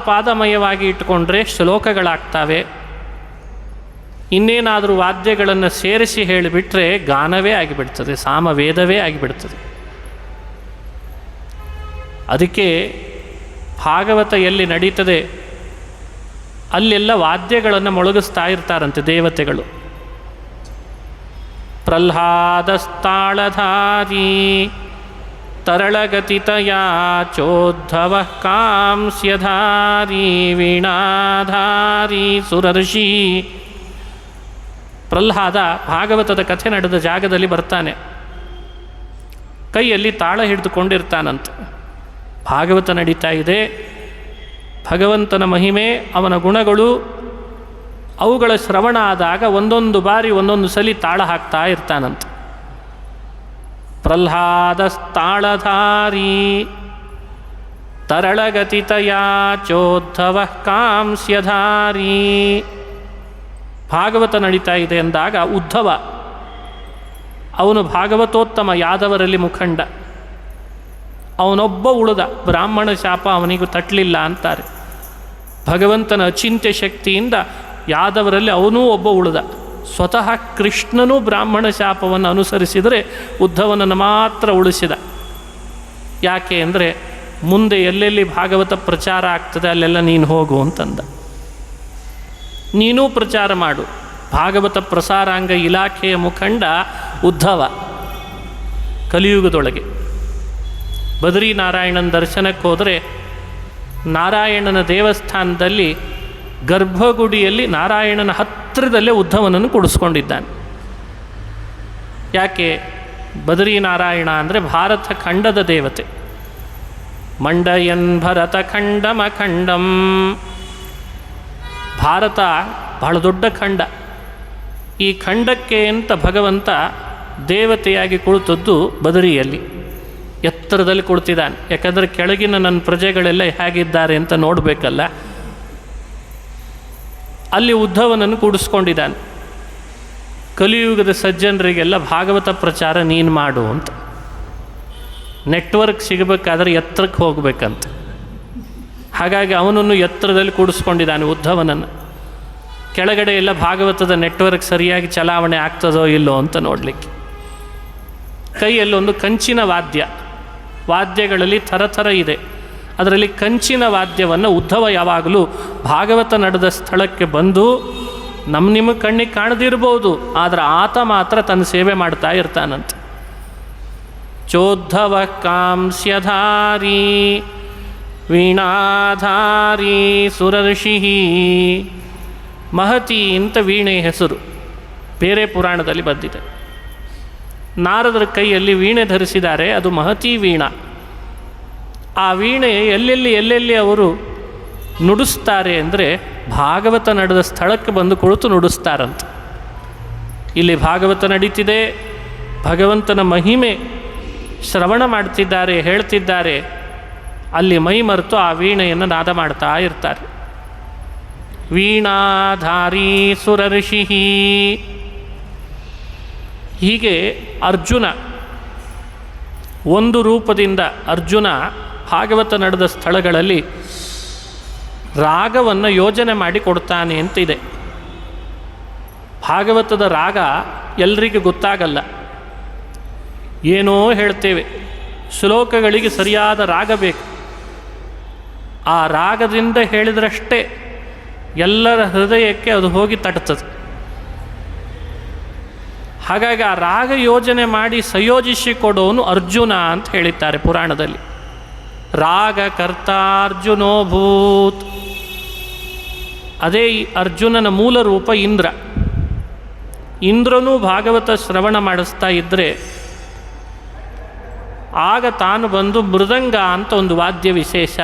ಪಾದಮಯವಾಗಿ ಇಟ್ಟುಕೊಂಡ್ರೆ ಶ್ಲೋಕಗಳಾಗ್ತವೆ. ಇನ್ನೇನಾದರೂ ವಾದ್ಯಗಳನ್ನು ಸೇರಿಸಿ ಹೇಳಿಬಿಟ್ರೆ ಗಾನವೇ ಆಗಿಬಿಡ್ತದೆ, ಸಾಮವೇದವೇ ಆಗಿಬಿಡ್ತದೆ. ಅದಕ್ಕೆ ಭಾಗವತ ಎಲ್ಲಿ ನಡೀತದೆ ಅಲ್ಲೆಲ್ಲ ವಾದ್ಯಗಳನ್ನು ಮೊಳಗಿಸ್ತಾ ಇರ್ತಾರಂತೆ ದೇವತೆಗಳು. ಪ್ರಹ್ಲಾದಸ್ತಾಳಧಾರಿ ತರಳಗತಿತಯಾ ಚೋದ್ಧವ ಕಾಂಸ್ಯಧಾರಿ ವೀಣಾಧಾರಿ ಸುರರ್ಷಿ. ಪ್ರಹ್ಲಾದ ಭಾಗವತದ ಕಥೆ ನಡೆದ ಜಾಗದಲ್ಲಿ ಬರ್ತಾನೆ, ಕೈಯಲ್ಲಿ ತಾಳ ಹಿಡಿದುಕೊಂಡಿರ್ತಾನಂತೆ. ಭಾಗವತ ನಡೀತಾ ಇದೆ, ಭಗವಂತನ ಮಹಿಮೆ, ಅವನ ಗುಣಗಳು, ಅವುಗಳ ಶ್ರವಣ ಆದಾಗ ಒಂದೊಂದು ಬಾರಿ ಒಂದೊಂದು ಸಲಿ ತಾಳ ಹಾಕ್ತಾ ಇರ್ತಾನಂತೆ. ಪ್ರಹ್ಲಾದಸ್ತಾಳಧಾರಿ ತರಳಗತಿತಯಾ ಚೋದ್ಧವ ಕಾಂಸ್ಯಧಾರಿ. ಭಾಗವತ ನಡೀತಾ ಇದೆ ಎಂದಾಗ ಉದ್ಧವ, ಅವನು ಭಾಗವತೋತ್ತಮ ಯಾದವರಲ್ಲಿ ಮುಖಂಡ, ಅವನೊಬ್ಬ ಉಳಿದ, ಬ್ರಾಹ್ಮಣ ಶಾಪ ಅವನಿಗೂ ತಟ್ಟಲಿಲ್ಲ ಅಂತಾರೆ. ಭಗವಂತನ ಅಚಿಂತ್ಯ ಶಕ್ತಿಯಿಂದ ಯಾದವರಲ್ಲಿ ಅವನೂ ಒಬ್ಬ ಉಳಿದ. ಸ್ವತಃ ಕೃಷ್ಣನೂ ಬ್ರಾಹ್ಮಣ ಶಾಪವನ್ನು ಅನುಸರಿಸಿದರೆ ಉದ್ಧವನನ್ನು ಮಾತ್ರ ಉಳಿಸಿದ. ಯಾಕೆ ಅಂದರೆ ಮುಂದೆ ಎಲ್ಲೆಲ್ಲಿ ಭಾಗವತ ಪ್ರಚಾರ ಆಗ್ತದೆ ಅಲ್ಲೆಲ್ಲ ನೀನು ಹೋಗು ಅಂತಂದ. ನೀನೂ ಪ್ರಚಾರ ಮಾಡು. ಭಾಗವತ ಪ್ರಸಾರಾಂಗ ಇಲಾಖೆಯ ಮುಖಂಡ ಉದ್ಧವ ಕಲಿಯುಗದೊಳಗೆ. ಬದ್ರಿನಾರಾಯಣನ ದರ್ಶನಕ್ಕೆ ಹೋದರೆ ನಾರಾಯಣನ ದೇವಸ್ಥಾನದಲ್ಲಿ ಗರ್ಭಗುಡಿಯಲ್ಲಿ ನಾರಾಯಣನ ಹತ್ತಿರದಲ್ಲೇ ಉದ್ಧವನನ್ನು ಕುಡಿಸ್ಕೊಂಡಿದ್ದಾನೆ. ಯಾಕೆ? ಬದ್ರಿನಾರಾಯಣ ಅಂದರೆ ಭಾರತ ಖಂಡದ ದೇವತೆ. ಮಂಡಯನ್ ಭರತ ಖಂಡಮಖಂಡಂ. ಭಾರತ ಬಹಳ ದೊಡ್ಡ ಖಂಡ. ಈ ಖಂಡಕ್ಕೆ ಅಂತ ಭಗವಂತ ದೇವತೆಯಾಗಿ ಕುಳಿತದ್ದು ಬದರಿಯಲ್ಲಿ, ಎತ್ತರದಲ್ಲಿ ಕುಳಿತಿದ್ದಾನೆ. ಯಾಕಂದರೆ ಕೆಳಗಿನ ನನ್ನ ಪ್ರಜೆಗಳೆಲ್ಲ ಹೇಗಿದ್ದಾರೆ ಅಂತ ನೋಡಬೇಕಲ್ಲ. ಅಲ್ಲಿ ಉದ್ಧವನನ್ನು ಕೂಡಿಸ್ಕೊಂಡಿದ್ದಾನೆ. ಕಲಿಯುಗದ ಸಜ್ಜನರಿಗೆಲ್ಲ ಭಾಗವತ ಪ್ರಚಾರ ನೀನು ಮಾಡು ಅಂತ. ನೆಟ್ವರ್ಕ್ ಸಿಗಬೇಕಾದ್ರೆ ಎತ್ತರಕ್ಕೆ ಹೋಗಬೇಕಂತ. ಹಾಗಾಗಿ ಅವನನ್ನು ಎತ್ತರದಲ್ಲಿ ಕೂಡಿಸ್ಕೊಂಡಿದ್ದಾನೆ ಉದ್ಧವನನ್ನು. ಕೆಳಗಡೆ ಎಲ್ಲ ಭಾಗವತದ ನೆಟ್ವರ್ಕ್ ಸರಿಯಾಗಿ ಚಲಾವಣೆ ಆಗ್ತದೋ ಇಲ್ಲೋ ಅಂತ ನೋಡಲಿಕ್ಕೆ. ಕೈಯಲ್ಲೊಂದು ಕಂಚಿನ ವಾದ್ಯಗಳಲ್ಲಿ ಥರ ಇದೆ. ಅದರಲ್ಲಿ ಕಂಚಿನ ವಾದ್ಯವನ್ನು ಉದ್ಧವ ಯಾವಾಗಲೂ ಭಾಗವತ ನಡೆದ ಸ್ಥಳಕ್ಕೆ ಬಂದು ನಿಮ್ಮ ಕಣ್ಣಿಗೆ ಕಾಣದಿರ್ಬೋದು, ಆದರೆ ಆತ ಮಾತ್ರ ತನ್ನ ಸೇವೆ ಮಾಡ್ತಾ ಇರ್ತಾನಂತೆ. ಚೋದ್ಧವ ಕಾಂಸ್ಯಧಾರಿ ವೀಣಾಧಾರಿ ಸುರರ್ಷಿ. ಮಹತಿ ಅಂತ ವೀಣೆ ಹೆಸರು ಬೇರೆ ಪುರಾಣದಲ್ಲಿ ಬಂದಿದೆ. ನಾರದರ ಕೈಯಲ್ಲಿ ವೀಣೆ ಧರಿಸಿದ್ದಾರೆ, ಅದು ಮಹತಿ ವೀಣಾ. ಆ ವೀಣೆ ಎಲ್ಲೆಲ್ಲಿ ಅವರು ನುಡಿಸ್ತಾರೆ ಅಂದರೆ ಭಾಗವತ ನಡೆದ ಸ್ಥಳಕ್ಕೆ ಬಂದು ಕುಳಿತು ನುಡಿಸ್ತಾರಂತೆ. ಇಲ್ಲಿ ಭಾಗವತ ನಡೀತಿದೆ, ಭಗವಂತನ ಮಹಿಮೆ ಶ್ರವಣ ಮಾಡ್ತಿದ್ದಾರೆ, ಹೇಳ್ತಿದ್ದಾರೆ. ಅಲ್ಲಿ ಮೈ ಮರೆತು ಆ ವೀಣೆಯನ್ನು ನಾದ ಮಾಡ್ತಾ ಇರ್ತಾರೆ. ವೀಣಾಧಾರಿ ಸುರರ್ಷಿ. ಹೀಗೆ ಅರ್ಜುನ ಒಂದು ರೂಪದಿಂದ ಅರ್ಜುನ ಭಾಗವತ ನಡೆದ ಸ್ಥಳಗಳಲ್ಲಿ ರಾಗವನ್ನು ಯೋಜನೆ ಮಾಡಿ ಕೊಡ್ತಾನೆ ಅಂತಿದೆ. ಭಾಗವತದ ರಾಗ ಎಲ್ರಿಗೂ ಗೊತ್ತಾಗಲ್ಲ, ಏನೋ ಹೇಳ್ತೇವೆ. ಶ್ಲೋಕಗಳಿಗೆ ಸರಿಯಾದ ರಾಗ ಬೇಕು. ಆ ರಾಗದಿಂದ ಹೇಳಿದ್ರಷ್ಟೇ ಎಲ್ಲರ ಹೃದಯಕ್ಕೆ ಅದು ಹೋಗಿ ತಟ್ತದೆ. ಹಾಗಾಗಿ ಆ ರಾಗ ಯೋಜನೆ ಮಾಡಿ ಸಂಯೋಜಿಸಿ ಕೊಡೋನು ಅರ್ಜುನ ಅಂತ ಹೇಳಿದ್ದಾರೆ ಪುರಾಣದಲ್ಲಿ. ರಾಗ ಕರ್ತಾರ್ಜುನೋಭೂತ್. ಅದೇ ಈ ಅರ್ಜುನನ ಮೂಲ ರೂಪ ಇಂದ್ರ. ಇಂದ್ರನೂ ಭಾಗವತ ಶ್ರವಣ ಮಾಡಿಸ್ತಾ ಇದ್ದರೆ ಆಗ ತಾನು ಬಂದು ಮೃದಂಗ ಅಂತ ಒಂದು ವಾದ್ಯ ವಿಶೇಷ,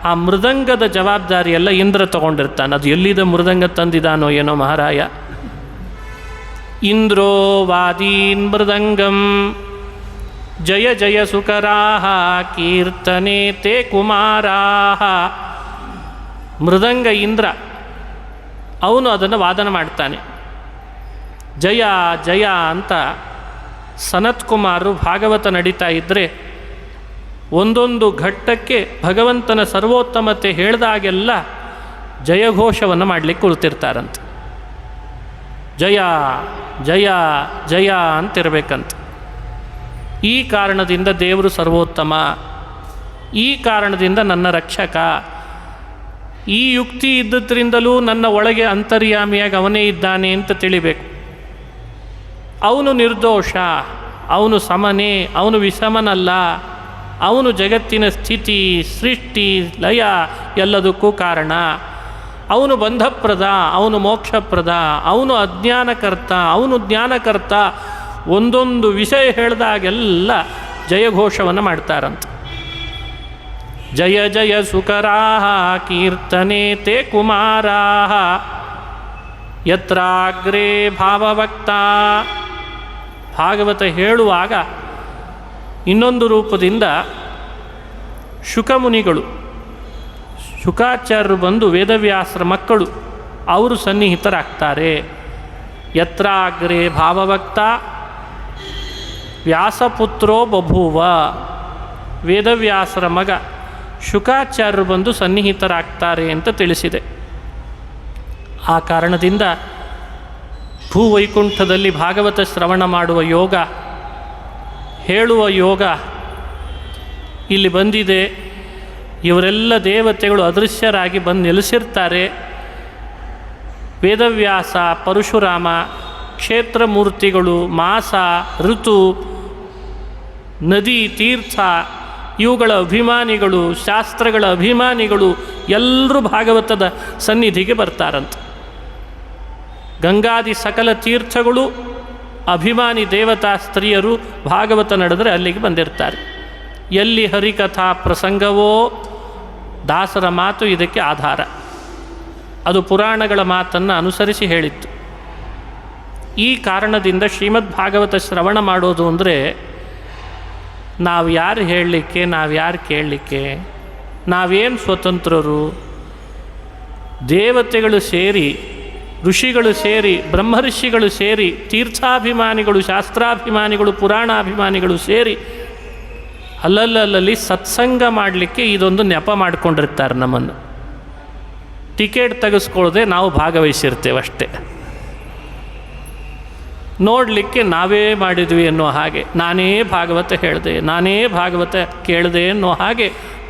ಆ ಮೃದಂಗದ ಜವಾಬ್ದಾರಿಯೆಲ್ಲ ಇಂದ್ರ ತಗೊಂಡಿರ್ತಾನೆ. ಅದು ಎಲ್ಲಿದೆ ಮೃದಂಗ ತಂದಿದ್ದಾನೋ ಏನೋ ಮಹಾರಾಯ. ಇಂದ್ರೋ ವಾದೀನ್ ಮೃದಂಗಂ ಜಯ ಜಯ ಸುಕರಾಹ ಕೀರ್ತನೆ ತೇ ಕುಮಾರಾಹ. ಮೃದಂಗ ಇಂದ್ರ, ಅವನು ಅದನ್ನು ವಾದನ ಮಾಡ್ತಾನೆ. ಜಯ ಜಯ ಅಂತ ಸನತ್ಕುಮಾರರು ಭಾಗವತ ನಡೀತಾ ಇದ್ದರೆ ಒಂದೊಂದು ಘಟ್ಟಕ್ಕೆ ಭಗವಂತನ ಸರ್ವೋತ್ತಮತೆ ಹೇಳಿದಾಗೆಲ್ಲ ಜಯಘೋಷವನ್ನು ಮಾಡಲಿಕ್ಕೆ ಕುಳಿತಿರ್ತಾರಂತೆ. ಜಯ ಜಯ ಜಯ ಅಂತಿರಬೇಕಂತ. ಈ ಕಾರಣದಿಂದ ದೇವರು ಸರ್ವೋತ್ತಮ, ಈ ಕಾರಣದಿಂದ ನನ್ನ ರಕ್ಷಕ, ಈ ಯುಕ್ತಿ ಇದ್ದದ್ರಿಂದಲೂ ನನ್ನ ಒಳಗೆ ಅಂತರ್ಯಾಮಿಯಾಗಿ ಅವನೇ ಇದ್ದಾನೆ ಅಂತ ತಿಳಿಬೇಕು. ಅವನು ನಿರ್ದೋಷ, ಅವನು ಸಮನೇ, ಅವನು ವಿಷಮನಲ್ಲ, ಅವನು ಜಗತ್ತಿನ ಸ್ಥಿತಿ ಸೃಷ್ಟಿ ಲಯ ಎಲ್ಲದಕ್ಕೂ ಕಾರಣ. ಅವನು ಬಂಧಪ್ರದ, ಅವನು ಮೋಕ್ಷಪ್ರದ, ಅವನು ಅಜ್ಞಾನಕರ್ತ, ಅವನು ಜ್ಞಾನಕರ್ತ. ಒಂದೊಂದು ವಿಷಯ ಹೇಳಿದಾಗೆಲ್ಲ ಜಯಘೋಷವನ್ನು ಮಾಡ್ತಾರಂತೆ. ಜಯ ಜಯ ಸುಕರಾಹ ಕೀರ್ತನೆ ತೇ ಕುಮಾರಾಹ ಯತ್ರಾಗ್ರೇ ಭಾವವಕ್ತ. ಭಾಗವತ ಹೇಳುವಾಗ ಇನ್ನೊಂದು ರೂಪದಿಂದ ಶುಕಮುನಿಗಳು, ಶುಕಾಚಾರ್ಯರು ಬಂದು ವೇದವ್ಯಾಸರ ಮಕ್ಕಳು, ಅವರು ಸನ್ನಿಹಿತರಾಗ್ತಾರೆ. ಯತ್ರಾಗ್ರೇ ಭಾವವಕ್ತ ವ್ಯಾಸಪುತ್ರೋ ಬಭೂವ. ವೇದವ್ಯಾಸರ ಮಗ ಶುಕಾಚಾರ್ಯರು ಬಂದು ಸನ್ನಿಹಿತರಾಗ್ತಾರೆ ಅಂತ ತಿಳಿಸಿದೆ. ಆ ಕಾರಣದಿಂದ ಭೂವೈಕುಂಠದಲ್ಲಿ ಭಾಗವತ ಶ್ರವಣ ಮಾಡುವ ಯೋಗ, ಹೇಳುವ ಯೋಗ ಇಲ್ಲಿ ಬಂದಿದೆ. ಇವರೆಲ್ಲ ದೇವತೆಗಳು ಅದೃಶ್ಯರಾಗಿ ಬಂದು ನೆಲೆಸಿರ್ತಾರೆ. ವೇದವ್ಯಾಸ, ಪರಶುರಾಮ, ಕ್ಷೇತ್ರಮೂರ್ತಿಗಳು, ಮಾಸ, ಋತು, ನದಿ, ತೀರ್ಥ ಇವುಗಳ ಅಭಿಮಾನಿಗಳು, ಶಾಸ್ತ್ರಗಳ ಅಭಿಮಾನಿಗಳು ಎಲ್ಲರೂ ಭಾಗವತದ ಸನ್ನಿಧಿಗೆ ಬರ್ತಾರಂತೆ. ಗಂಗಾದಿ ಸಕಲ ತೀರ್ಥಗಳು ಅಭಿಮಾನಿ ದೇವತಾ ಸ್ತ್ರೀಯರು ಭಾಗವತ ನಡೆದರೆ ಅಲ್ಲಿಗೆ ಬಂದಿರ್ತಾರೆ. ಎಲ್ಲಿ ಹರಿಕಥಾ ಪ್ರಸಂಗವೋ ದಾಸರ ಮಾತು ಇದಕ್ಕೆ ಆಧಾರ. ಅದು ಪುರಾಣಗಳ ಮಾತನ್ನು ಅನುಸರಿಸಿ ಹೇಳಿತ್ತು. ಈ ಕಾರಣದಿಂದ ಶ್ರೀಮದ್ ಭಾಗವತ ಶ್ರವಣ ಮಾಡೋದು ಅಂದರೆ ನಾವು ಯಾರು ಹೇಳಲಿಕ್ಕೆ, ನಾವು ಯಾರು ಕೇಳಲಿಕ್ಕೆ, ನಾವೇನು ಸ್ವತಂತ್ರರು? ದೇವತೆಗಳು ಸೇರಿ, ಋಷಿಗಳು ಸೇರಿ, ಬ್ರಹ್ಮರ್ಷಿಗಳು ಸೇರಿ, ತೀರ್ಥಾಭಿಮಾನಿಗಳು, ಶಾಸ್ತ್ರಾಭಿಮಾನಿಗಳು, ಪುರಾಣಾಭಿಮಾನಿಗಳು ಸೇರಿ ಅಲ್ಲಲ್ಲಿ ಸತ್ಸಂಗ ಮಾಡಲಿಕ್ಕೆ ಇದೊಂದು ನೆಪ ಮಾಡಿಕೊಂಡಿರ್ತಾರೆ. ನಮ್ಮನ್ನು ಟಿಕೆಟ್ ತೆಗೆಸ್ಕೊಳ್ಳದೆ ನಾವು ಭಾಗವಹಿಸಿರ್ತೇವೆ ಅಷ್ಟೇ. ನೋಡಲಿಕ್ಕೆ ನಾವೇ ಮಾಡಿದ್ವಿ ಅನ್ನೋ ಹಾಗೆ, ನಾನೇ ಭಾಗವತ ಹೇಳಿದೆ, ನಾನೇ ಭಾಗವತ ಕೇಳಿದೆ ಅನ್ನೋ ಹಾಗೆ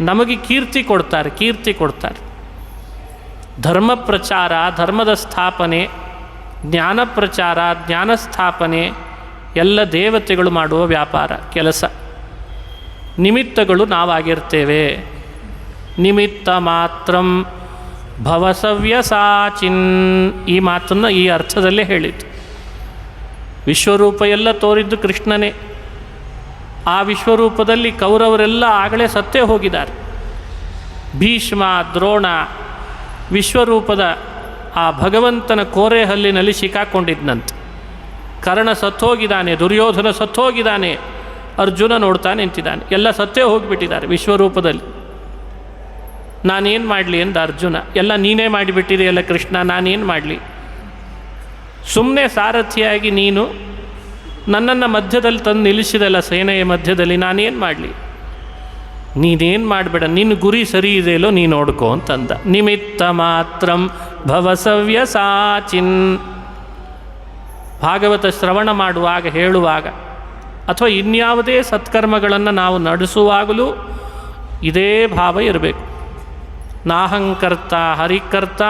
ನಮಗೆ ಕೀರ್ತಿ ಕೊಡ್ತಾರೆ. ಧರ್ಮ ಪ್ರಚಾರ, ಧರ್ಮದ ಸ್ಥಾಪನೆ, ಜ್ಞಾನ ಪ್ರಚಾರ, ಜ್ಞಾನ ಸ್ಥಾಪನೆ ಎಲ್ಲ ದೇವತೆಗಳು ಮಾಡುವ ವ್ಯಾಪಾರ ಕೆಲಸ. ನಿಮಿತ್ತಗಳು ನಾವಾಗಿರ್ತೇವೆ. ನಿಮಿತ್ತ ಮಾತ್ರಂ ಭವಸವ್ಯಸಾಚಿನ್. ಈ ಮಾತನ್ನು ಈ ಅರ್ಥದಲ್ಲೇ ಹೇಳಿತು. ವಿಶ್ವರೂಪ ಎಲ್ಲ ತೋರಿದ್ದು ಕೃಷ್ಣನೇ. ಆ ವಿಶ್ವರೂಪದಲ್ಲಿ ಕೌರವರೆಲ್ಲ ಆಗಲೇ ಸತ್ತೇ ಹೋಗಿದ್ದಾರೆ. ಭೀಷ್ಮ, ದ್ರೋಣ ವಿಶ್ವರೂಪದ ಆ ಭಗವಂತನ ಕೋರೆಹಲ್ಲಿನಲ್ಲಿ ಸಿಕ್ಕಾಕೊಂಡಿದ್ದಂತೆ. ಕರ್ಣ ಸತ್ತೋಗಿದ್ದಾನೆ, ದುರ್ಯೋಧನ ಸತ್ತೋಗಿದ್ದಾನೆ, ಅರ್ಜುನ ನೋಡ್ತಾ ನಿಂತಿದ್ದಾನೆ. ಎಲ್ಲ ಸತ್ತೇ ಹೋಗಿಬಿಟ್ಟಿದ್ದಾರೆ ವಿಶ್ವರೂಪದಲ್ಲಿ. ನಾನೇನು ಮಾಡಲಿ ಎಂದ ಅರ್ಜುನ. ಎಲ್ಲ ನೀನೇ ಮಾಡಿಬಿಟ್ಟಿದೆಯಲ್ಲ ಕೃಷ್ಣ, ನಾನೇನು ಮಾಡಲಿ? ಸುಮ್ಮನೆ ಸಾರಥಿಯಾಗಿ ನೀನು ನನ್ನನ್ನು ಮಧ್ಯದಲ್ಲಿ ತಂದು ನಿಲ್ಲಿಸಿದಲ್ಲ, ಸೇನೆಯ ಮಧ್ಯದಲ್ಲಿ, ನಾನೇನು ಮಾಡಲಿ? ನೀನೇನು ಮಾಡಬೇಡ, ನಿನ್ನ ಗುರಿ ಸರಿ ಇದೆಯಲ್ಲೋ ನೀ ನೋಡ್ಕೋ ಅಂತಂದ. ನಿಮಿತ್ತ ಮಾತ್ರಂ ಭವಸವ್ಯಸಾಚಿನ್. ಭಾಗವತ ಶ್ರವಣ ಮಾಡುವಾಗ, ಹೇಳುವಾಗ ಅಥವಾ ಇನ್ಯಾವುದೇ ಸತ್ಕರ್ಮಗಳನ್ನು ನಾವು ನಡೆಸುವಾಗಲೂ ಇದೇ ಭಾವ ಇರಬೇಕು. ನಾಹಂಕರ್ತ ಹರಿಕರ್ತ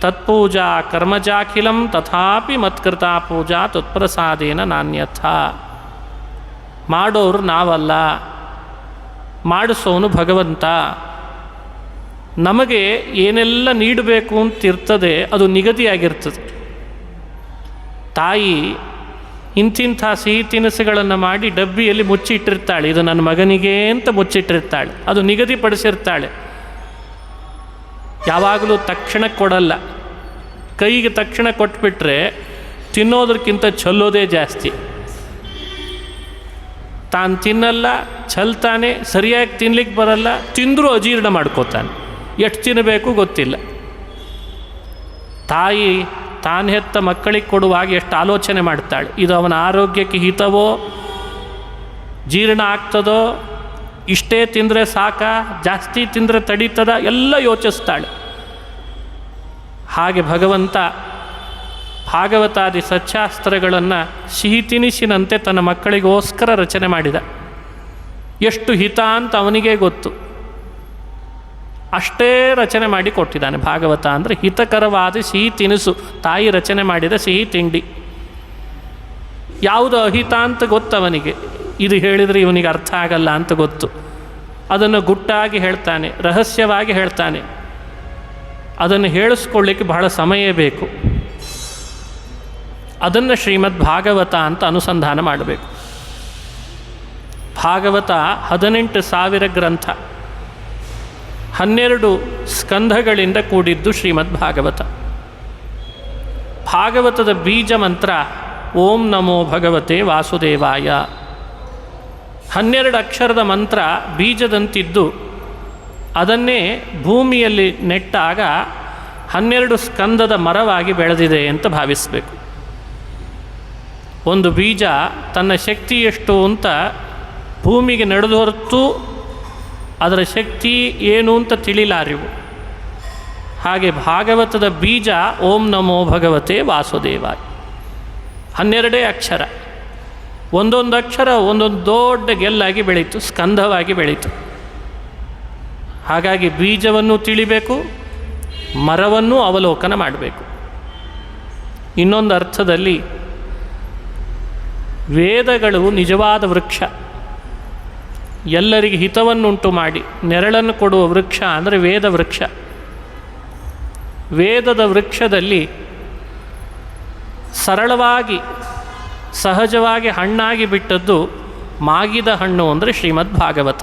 ತತ್ಪೂಜಾ ಕರ್ಮಜಾಖಿಲಂ ತಥಾಪಿ ಮತ್ಕೃತ ಪೂಜಾ ತತ್ಪ್ರಸಾದೇನ ನಾನ್ಯಥ. ಮಾಡೋರು ನಾವಲ್ಲ, ಮಾಡಿಸೋನು ಭಗವಂತ. ನಮಗೆ ಏನೆಲ್ಲ ನೀಡಬೇಕು ಅಂತಿರ್ತದೆ ಅದು ನಿಗದಿಯಾಗಿರ್ತದೆ. ತಾಯಿ ಇಂತಿಂಥ ಸಿಹಿ ತಿನಿಸುಗಳನ್ನು ಮಾಡಿ ಡಬ್ಬಿಯಲ್ಲಿ ಮುಚ್ಚಿಟ್ಟಿರ್ತಾಳೆ. ಇದು ನನ್ನ ಮಗನಿಗೆ ಅಂತ ಮುಚ್ಚಿಟ್ಟಿರ್ತಾಳೆ. ಅದು ನಿಗದಿಪಡಿಸಿರ್ತಾಳೆ. ಯಾವಾಗಲೂ ತಕ್ಷಣ ಕೊಡಲ್ಲ. ಕೈಗೆ ತಕ್ಷಣ ಕೊಟ್ಬಿಟ್ರೆ ತಿನ್ನೋದಕ್ಕಿಂತ ಚೆಲ್ಲೋದೇ ಜಾಸ್ತಿ. ತಾನು ತಿನ್ನಲ್ಲ, ಚೆಲ್ತಾನೆ, ಸರಿಯಾಗಿ ತಿನ್ಲಿಕ್ಕೆ ಬರಲ್ಲ, ತಿಂದರೂ ಅಜೀರ್ಣ ಮಾಡ್ಕೋತಾನೆ. ಎಷ್ಟು ತಿನ್ನಬೇಕು ಗೊತ್ತಿಲ್ಲ. ತಾಯಿ ತಾನು ಹೆತ್ತ ಮಕ್ಕಳಿಗೆ ಕೊಡುವಾಗ ಎಷ್ಟು ಆಲೋಚನೆ ಮಾಡ್ತಾಳೆ. ಇದು ಅವನ ಆರೋಗ್ಯಕ್ಕೆ ಹಿತವೋ, ಜೀರ್ಣ ಆಗ್ತದೋ, ಇಷ್ಟೇ ತಿಂದರೆ ಸಾಕಾ, ಜಾಸ್ತಿ ತಿಂದರೆ ತಡೀತದ, ಎಲ್ಲ ಯೋಚಿಸ್ತಾಳೆ. ಹಾಗೆ ಭಗವಂತ ಭಾಗವತಾದಿ ಸಚ್ಚಾಸ್ತ್ರಗಳನ್ನು ಸಿಹಿ ತಿನಿಸಿನಂತೆ ತನ್ನ ಮಕ್ಕಳಿಗೋಸ್ಕರ ರಚನೆ ಮಾಡಿದ. ಎಷ್ಟು ಹಿತ ಅಂತ ಅವನಿಗೆ ಗೊತ್ತು. ಅಷ್ಟೇ ರಚನೆ ಮಾಡಿ ಕೊಟ್ಟಿದ್ದಾನೆ. ಭಾಗವತ ಅಂದರೆ ಹಿತಕರವಾದ ಸಿಹಿ ತಿನಿಸು, ತಾಯಿ ರಚನೆ ಮಾಡಿದ ಸಿಹಿ ತಿಂಡಿ. ಯಾವುದು ಅಹಿತ ಅಂತ ಗೊತ್ತವನಿಗೆ, ಇದು ಹೇಳಿದರೆ ಇವನಿಗೆ ಅರ್ಥ ಆಗಲ್ಲ ಅಂತ ಗೊತ್ತು. ಅದನ್ನು ಗುಟ್ಟಾಗಿ ಹೇಳ್ತಾನೆ, ರಹಸ್ಯವಾಗಿ ಹೇಳ್ತಾನೆ. ಅದನ್ನು ಹೇಳಿಸ್ಕೊಳ್ಳಿಕ್ಕೆ ಬಹಳ ಸಮಯ ಬೇಕು. ಅದನ್ನು ಶ್ರೀಮದ್ ಭಾಗವತ ಅಂತ ಅನುಸಂಧಾನ ಮಾಡಬೇಕು. ಭಾಗವತ 18,000 ಗ್ರಂಥ, 12 ಸ್ಕಂಧಗಳಿಂದ ಕೂಡಿದ್ದು ಶ್ರೀಮದ್ ಭಾಗವತ. ಭಾಗವತದ ಬೀಜ ಮಂತ್ರ ಓಂ ನಮೋ ಭಗವತೆ ವಾಸುದೇವಾಯ. 12 ಅಕ್ಷರದ ಮಂತ್ರ ಬೀಜದಂತಿದ್ದು ಅದನ್ನೇ ಭೂಮಿಯಲ್ಲಿ ನೆಟ್ಟಾಗ 12 ಸ್ಕಂದದ ಮರವಾಗಿ ಬೆಳೆದಿದೆ ಅಂತ ಭಾವಿಸಬೇಕು. ಒಂದು ಬೀಜ ತನ್ನ ಶಕ್ತಿ ಎಷ್ಟು ಅಂತ ಭೂಮಿಗೆ ನಡೆದು ಹೊರತು ಅದರ ಶಕ್ತಿ ಏನು ಅಂತ ತಿಳಿಲಾರಿವು. ಹಾಗೆ ಭಾಗವತದ ಬೀಜ ಓಂ ನಮೋ ಭಗವತೆ ವಾಸುದೇವಾಯ. 12 ಅಕ್ಷರ, ಒಂದೊಂದು ಅಕ್ಷರ ಒಂದೊಂದು ದೊಡ್ಡ ಗೆಲ್ಲಾಗಿ ಬೆಳೀತು, ಸ್ಕಂಧವಾಗಿ ಬೆಳೀತು. ಹಾಗಾಗಿ ಬೀಜವನ್ನು ತಿಳಿಬೇಕು, ಮರವನ್ನು ಅವಲೋಕನ ಮಾಡಬೇಕು. ಇನ್ನೊಂದು ಅರ್ಥದಲ್ಲಿ ವೇದಗಳು ನಿಜವಾದ ವೃಕ್ಷ, ಎಲ್ಲರಿಗೆ ಹಿತವನ್ನುಂಟು ಮಾಡಿ ನೆರಳನ್ನು ಕೊಡುವ ವೃಕ್ಷ ಅಂದರೆ ವೇದ ವೃಕ್ಷ. ವೇದದ ವೃಕ್ಷದಲ್ಲಿ ಸರಳವಾಗಿ ಸಹಜವಾಗಿ ಹಣ್ಣಾಗಿ ಬಿಟ್ಟದ್ದು ಮಾಗಿದ ಹಣ್ಣು ಅಂದರೆ ಶ್ರೀಮದ್ ಭಾಗವತ.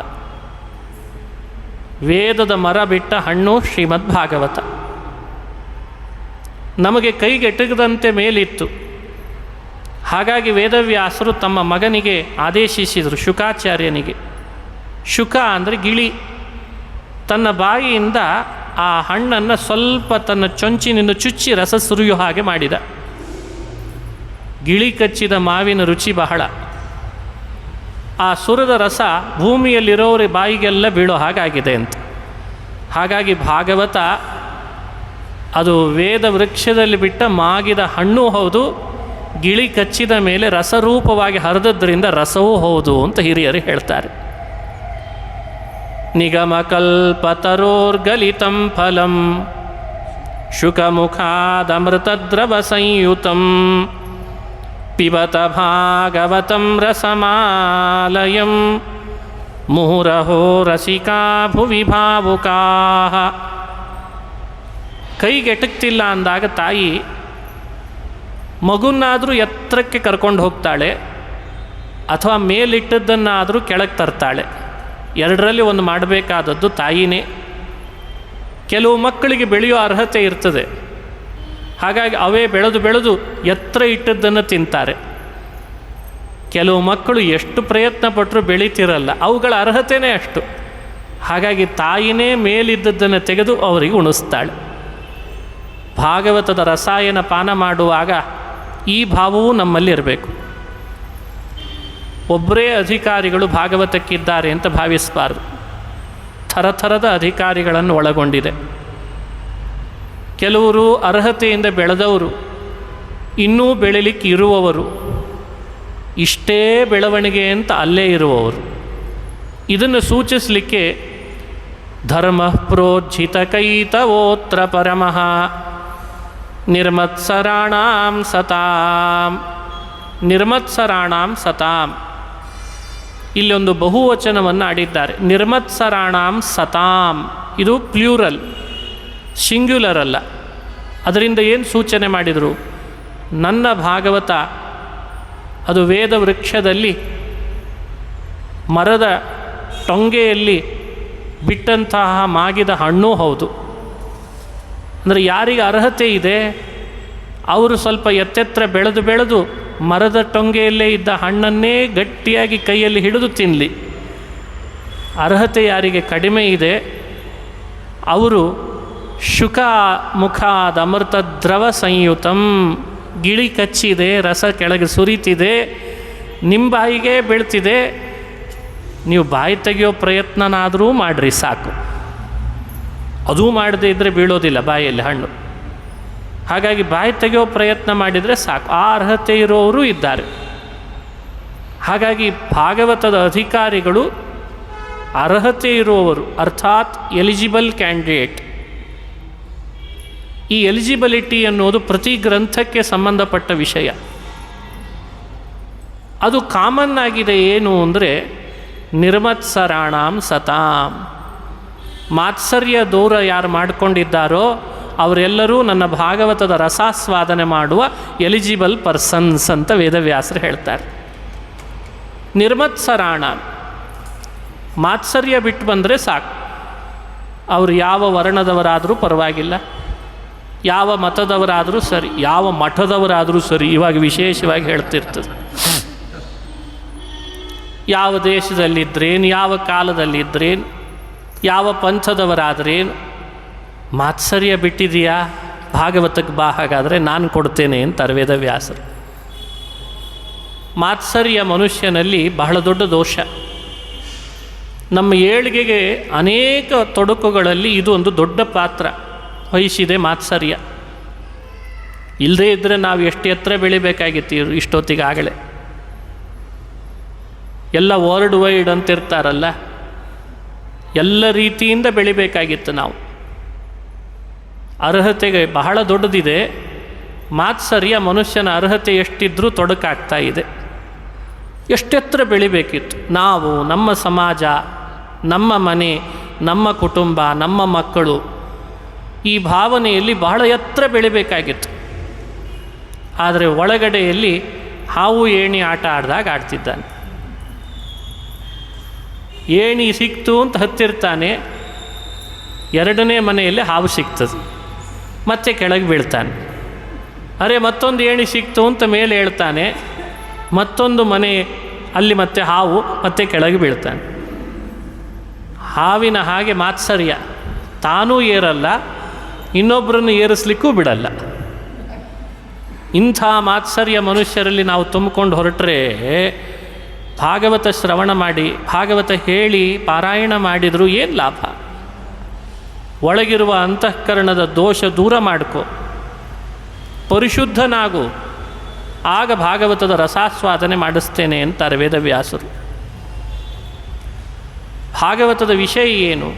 ವೇದದ ಮರ ಬಿಟ್ಟ ಹಣ್ಣು ಶ್ರೀಮದ್ ಭಾಗವತ. ನಮಗೆ ಕೈಗೆಟಕದಂತೆ ಮೇಲಿತ್ತು. ಹಾಗಾಗಿ ವೇದವ್ಯಾಸರು ತಮ್ಮ ಮಗನಿಗೆ ಆದೇಶಿಸಿದರು, ಶುಕಾಚಾರ್ಯನಿಗೆ. ಶುಕ ಅಂದರೆ ಗಿಳಿ. ತನ್ನ ಬಾಯಿಯಿಂದ ಆ ಹಣ್ಣನ್ನು ಸ್ವಲ್ಪ ತನ್ನ ಚೊಂಚಿನಿಂದ ಚುಚ್ಚಿ ರಸ ಸುರಿಯೋ ಹಾಗೆ ಮಾಡಿದ. ಗಿಳಿ ಕಚ್ಚಿದ ಮಾವಿನ ರುಚಿ ಬಹಳ. ಆ ಸುರದ ರಸ ಭೂಮಿಯಲ್ಲಿರೋರ ಬಾಯಿಗೆಲ್ಲ ಬೀಳೋ ಹಾಗಾಗಿದೆ ಅಂತ. ಹಾಗಾಗಿ ಭಾಗವತ ಅದು ವೇದ ವೃಕ್ಷದಲ್ಲಿ ಬಿಟ್ಟ ಮಾಗಿದ ಹಣ್ಣೂ ಹೌದು, ಗಿಳಿ ಕಚ್ಚಿದ ಮೇಲೆ ರಸರೂಪವಾಗಿ ಹರಿದದ್ರಿಂದ ರಸವೂ ಹೌದು ಅಂತ ಹಿರಿಯರು ಹೇಳ್ತಾರೆ. ನಿಗಮಕಲ್ಪತರೋರ್ಗಲಿತಂ ಫಲಂ ಶುಕಮುಖಾದಮೃತದ್ರವ ಸಂಯುತಂ ಪಿಬತ ಭಾಗವತಂ ರಸಮಾಲಯಂ ಮುಹುರಹೋ ರಸಿಕಾ ಭುವಿ ಭಾವುಕಾಃ. ಕೈಗೆಟಕ್ತಿಲ್ಲ ಅಂದಾಗ ತಾಯಿ ಮಗುನ್ನಾದರೂ ಎತ್ತರಕ್ಕೆ ಕರ್ಕೊಂಡು ಹೋಗ್ತಾಳೆ, ಅಥವಾ ಮೇಲಿಟ್ಟದ್ದನ್ನಾದರೂ ಕೆಳಗೆ ತರ್ತಾಳೆ. ಎರಡರಲ್ಲಿ ಒಂದು ಮಾಡಬೇಕಾದದ್ದು ತಾಯಿನೇ. ಕೆಲವು ಮಕ್ಕಳಿಗೆ ಬೆಳೆಯೋ ಅರ್ಹತೆ ಇರ್ತದೆ, ಹಾಗಾಗಿ ಅವೇ ಬೆಳೆದು ಬೆಳೆದು ಎತ್ತರ ಇಟ್ಟದ್ದನ್ನು ತಿಂತಾರೆ. ಕೆಲವು ಮಕ್ಕಳು ಎಷ್ಟು ಪ್ರಯತ್ನ ಪಟ್ಟರೂ ಬೆಳೀತಿರಲ್ಲ, ಅವುಗಳ ಅರ್ಹತೆಯೇ ಅಷ್ಟು. ಹಾಗಾಗಿ ತಾಯಿನೇ ಮೇಲಿದ್ದದ್ದನ್ನು ತೆಗೆದು ಅವರಿಗೆ ಉಣಿಸ್ತಾಳೆ. ಭಾಗವತದ ರಸಾಯನ ಪಾನ ಮಾಡುವಾಗ ಈ ಭಾವವೂ ನಮ್ಮಲ್ಲಿ ಇರಬೇಕು. ಒಬ್ಬರೇ ಅಧಿಕಾರಿಗಳು ಭಾಗವತಕ್ಕಿದ್ದಾರೆ ಅಂತ ಭಾವಿಸಬಾರ್ದು. ಥರಥರದ ಅಧಿಕಾರಿಗಳನ್ನು ಒಳಗೊಂಡಿದೆ. ಕೆಲವರು ಅರ್ಹತೆಯಿಂದ ಬೆಳೆದವರು, ಇನ್ನೂ ಬೆಳಿಲಿಕ್ಕೆ ಇರುವವರು, ಇಷ್ಟೇ ಬೆಳವಣಿಗೆ ಅಂತ ಅಲ್ಲೇ ಇರುವವರು. ಇದನ್ನು ಸೂಚಿಸಲಿಕ್ಕೆ ಧರ್ಮ ಪ್ರೋಜ್ಜಿತಕೈತವೋತ್ರ ಪರಮಃ ನಿರ್ಮತ್ಸರಾಣಾಂ ಸತಾಂ. ನಿರ್ಮತ್ಸರಾಣಾಂ ಸತಾಂ ಇಲ್ಲೊಂದು ಬಹುವಚನವನ್ನು ಆಡಿದ್ದಾರೆ. ನಿರ್ಮತ್ಸರಾಣಾಂ ಸತಾಂ ಇದು ಪ್ಲ್ಯೂರಲ್, ಸಿಂಗ್ಯುಲರ್ ಅಲ್ಲ. ಅದರಿಂದ ಏನು ಸೂಚನೆ ಮಾಡಿದರು? ನನ್ನ ಭಾಗವತ ಅದು ವೇದ ವೃಕ್ಷದಲ್ಲಿ ಮರದ ಟೊಂಗೆಯಲ್ಲಿ ಬಿಟ್ಟಂತಹ ಮಾಗಿದ ಹಣ್ಣೂ ಹೌದು. ಅಂದರೆ ಯಾರಿಗೆ ಅರ್ಹತೆ ಇದೆ ಅವರು ಸ್ವಲ್ಪ ಎತ್ತೆತ್ರ ಬೆಳೆದು ಮರದ ಟೊಂಗೆಯಲ್ಲೇ ಇದ್ದ ಹಣ್ಣನ್ನೇ ಗಟ್ಟಿಯಾಗಿ ಕೈಯಲ್ಲಿ ಹಿಡಿದು ತಿನ್ನಲಿ. ಅರ್ಹತೆ ಯಾರಿಗೆ ಕಡಿಮೆ ಇದೆ ಅವರು ಶುಕ ಮುಖಾದ ಅಮೃತ ದ್ರವ ಸಂಯುತಂ, ಗಿಳಿ ಕಚ್ಚಿದೆ, ರಸ ಕೆಳಗೆ ಸುರಿತಿದೆ, ನಿಮ್ಮ ಬಾಯಿಗೆ ಬೀಳ್ತಿದೆ, ನೀವು ಬಾಯಿ ತೆಗೆಯೋ ಪ್ರಯತ್ನನಾದರೂ ಮಾಡಿರಿ ಸಾಕು. ಅದೂ ಮಾಡದೇ ಇದ್ದರೆ ಬೀಳೋದಿಲ್ಲ ಬಾಯಲ್ಲಿ ಹಣ್ಣು. ಹಾಗಾಗಿ ಬಾಯಿ ತೆಗೆಯೋ ಪ್ರಯತ್ನ ಮಾಡಿದರೆ ಸಾಕು. ಆ ಅರ್ಹತೆ ಇರೋರು ಇದ್ದಾರೆ. ಹಾಗಾಗಿ ಭಾಗವತದ ಅಧಿಕಾರಿಗಳು ಅರ್ಹತೆ ಇರುವವರು, ಅರ್ಥಾತ್ ಎಲಿಜಿಬಲ್ ಕ್ಯಾಂಡಿಡೇಟ್. ಈ ಎಲಿಜಿಬಿಲಿಟಿ ಅನ್ನೋದು ಪ್ರತಿ ಗ್ರಂಥಕ್ಕೆ ಸಂಬಂಧಪಟ್ಟ ವಿಷಯ. ಅದು ಕಾಮನ್ ಆಗಿದೆ. ಏನು ಅಂದರೆ ನಿರ್ಮತ್ಸರಾಣಾಂ ಸತಾಂ, ಮಾತ್ಸರ್ಯ ದೂರ ಯಾರು ಮಾಡಿಕೊಂಡಿದ್ದಾರೋ ಅವರೆಲ್ಲರೂ ನನ್ನ ಭಾಗವತದ ರಸಾಸ್ವಾದನೆ ಮಾಡುವ ಎಲಿಜಿಬಲ್ ಪರ್ಸನ್ಸ್ ಅಂತ ವೇದವ್ಯಾಸರು ಹೇಳ್ತಾರೆ. ನಿರ್ಮತ್ಸರಾಣ, ಮಾತ್ಸರ್ಯ ಬಿಟ್ಟು ಬಂದರೆ ಸಾಕು. ಅವರು ಯಾವ ವರ್ಣದವರಾದರೂ ಪರವಾಗಿಲ್ಲ, ಯಾವ ಮತದವರಾದರೂ ಸರಿ, ಯಾವ ಮಠದವರಾದರೂ ಸರಿ. ಇವಾಗ ವಿಶೇಷವಾಗಿ ಹೇಳ್ತಿರ್ತದೆ, ಯಾವ ದೇಶದಲ್ಲಿದ್ದರೇನು, ಯಾವ ಕಾಲದಲ್ಲಿದ್ದರೇನು, ಯಾವ ಪಂಥದವರಾದ್ರೇನು, ಮಾತ್ಸರ್ಯ ಬಿಟ್ಟಿದೆಯಾ ಭಾಗವತಕ್ಕೆ ಬಾ, ಹಾಗಾದರೆ ನಾನು ಕೊಡ್ತೇನೆ ಅಂತಾರೆ ವೇದವ್ಯಾಸರು. ಮಾತ್ಸರ್ಯ ಮನುಷ್ಯನಲ್ಲಿ ಬಹಳ ದೊಡ್ಡ ದೋಷ. ನಮ್ಮ ಏಳಿಗೆಗೆ ಅನೇಕ ತೊಡಕುಗಳಲ್ಲಿ ಇದು ಒಂದು ದೊಡ್ಡ ಪಾತ್ರ ವಹಿಸಿದೆ ಮಾತ್ಸರ್ಯ. ಇಲ್ಲದೇ ಇದ್ದರೆ ನಾವು ಎಷ್ಟು ಎತ್ತರ ಬೆಳಿಬೇಕಾಗಿತ್ತು ಇಷ್ಟೊತ್ತಿಗಾಗಲೇ. ಎಲ್ಲ ವರ್ಲ್ಡ್ ವೈಡ್ ಅಂತಿರ್ತಾರಲ್ಲ, ಎಲ್ಲ ರೀತಿಯಿಂದ ಬೆಳಿಬೇಕಾಗಿತ್ತು ನಾವು. ಅರ್ಹತೆಗೆ ಬಹಳ ದೊಡ್ಡದಿದೆ. ಮಾತ್ಸರ್ಯ ಮನುಷ್ಯನ ಅರ್ಹತೆ ಎಷ್ಟಿದ್ರೂ ತೊಡಕಾಗ್ತಾ ಇದೆ. ಎಷ್ಟೆತ್ತರ ಬೆಳಿಬೇಕಿತ್ತು ನಾವು, ನಮ್ಮ ಸಮಾಜ, ನಮ್ಮ ಮನೆ, ನಮ್ಮ ಕುಟುಂಬ, ನಮ್ಮ ಮಕ್ಕಳು, ಈ ಭಾವನೆಯಲ್ಲಿ ಬಹಳ ಎತ್ತರ ಬೆಳಿಬೇಕಾಗಿತ್ತು. ಆದರೆ ಒಳಗಡೆಯಲ್ಲಿ ಹಾವು ಏಣಿ ಆಟ ಆಡ್ದಾಗ ಆಡ್ತಿದ್ದಾನೆ. ಏಣಿ ಸಿಕ್ತು ಅಂತ ಹತ್ತಿರ್ತಾನೆ, ಎರಡನೇ ಮನೆಯಲ್ಲಿ ಹಾವು ಸಿಗ್ತದೆ, ಮತ್ತೆ ಕೆಳಗೆ ಬೀಳ್ತಾನೆ. ಅರೆ ಮತ್ತೊಂದು ಏಣಿ ಸಿಕ್ತು ಅಂತ ಮೇಲೆ ಹೇಳ್ತಾನೆ, ಮತ್ತೊಂದು ಮನೆ ಅಲ್ಲಿ ಮತ್ತೆ ಹಾವು, ಮತ್ತೆ ಕೆಳಗೆ ಬೀಳ್ತಾನೆ. ಹಾವಿನ ಹಾಗೆ ಮಾತ್ಸರ್ಯ, ತಾನೂ ಏರಲ್ಲ, ಇನ್ನೊಬ್ಬರನ್ನು ಏರಿಸಲಿಕ್ಕೂ ಬಿಡಲ್ಲ. ಇಂಥ ಮಾತ್ಸರ್ಯ ಮನುಷ್ಯರಲ್ಲಿ ನಾವು ತುಂಬಿಕೊಂಡು ಹೊರಟ್ರೆ ಭಾಗವತ ಶ್ರವಣ ಮಾಡಿ, ಭಾಗವತ ಹೇಳಿ ಪಾರಾಯಣ ಮಾಡಿದರೂ ಏನು ಲಾಭ? ಒಳಗಿರುವ ಅಂತಃಕರಣದ ದೋಷ ದೂರ ಮಾಡಿಕೊ, ಪರಿಶುದ್ಧನಾಗು, ಆಗ ಭಾಗವತದ ರಸಾಸ್ವಾದನೆ ಮಾಡಿಸ್ತೇನೆ ಅಂತಾರೆ ವೇದವ್ಯಾಸರು. ಭಾಗವತದ ವಿಷಯ ಏನು?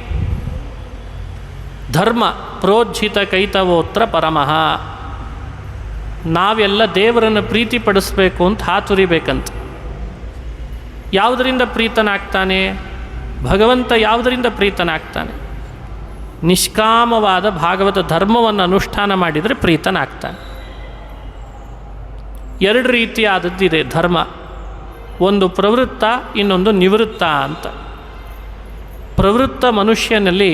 ಧರ್ಮ ಪ್ರೋಜ್ಜಿತ ಕೈತವೋತ್ರ ಪರಮಃ. ನಾವೆಲ್ಲ ದೇವರನ್ನು ಪ್ರೀತಿಪಡಿಸ್ಬೇಕು ಅಂತ ಹಾತುರಿಬೇಕಂತ. ಯಾವುದರಿಂದ ಪ್ರೀತನಾಗ್ತಾನೆ ಭಗವಂತ? ಯಾವುದರಿಂದ ಪ್ರೀತನಾಗ್ತಾನೆ? ನಿಷ್ಕಾಮವಾದ ಭಾಗವತ ಧರ್ಮವನ್ನು ಅನುಷ್ಠಾನ ಮಾಡಿದರೆ ಪ್ರೀತನಾಗ್ತಾನೆ. ಎರಡು ರೀತಿಯಾದದ್ದಿದೆ ಧರ್ಮ. ಒಂದು ಪ್ರವೃತ್ತ, ಇನ್ನೊಂದು ನಿವೃತ್ತ ಅಂತ. ಪ್ರವೃತ್ತ ಮನುಷ್ಯನಲ್ಲಿ